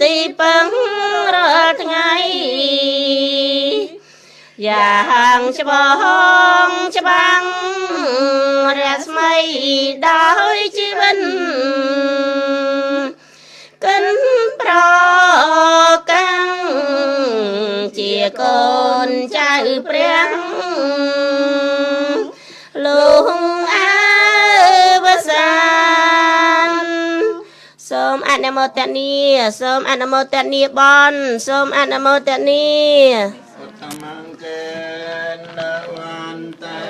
ទីពឹងរាល់ថ្ងៃយ៉ាងច្បងច្បាំងរស្មីដោយជីវិតកិនប្រកាំងជាកូនចៅព្រះ lung a san som anamotani som anamotani bon som anamotani Tamang ken wan te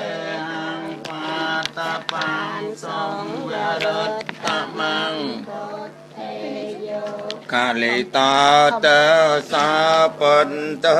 hang patapan song varat tamang Kali ta te sa pen te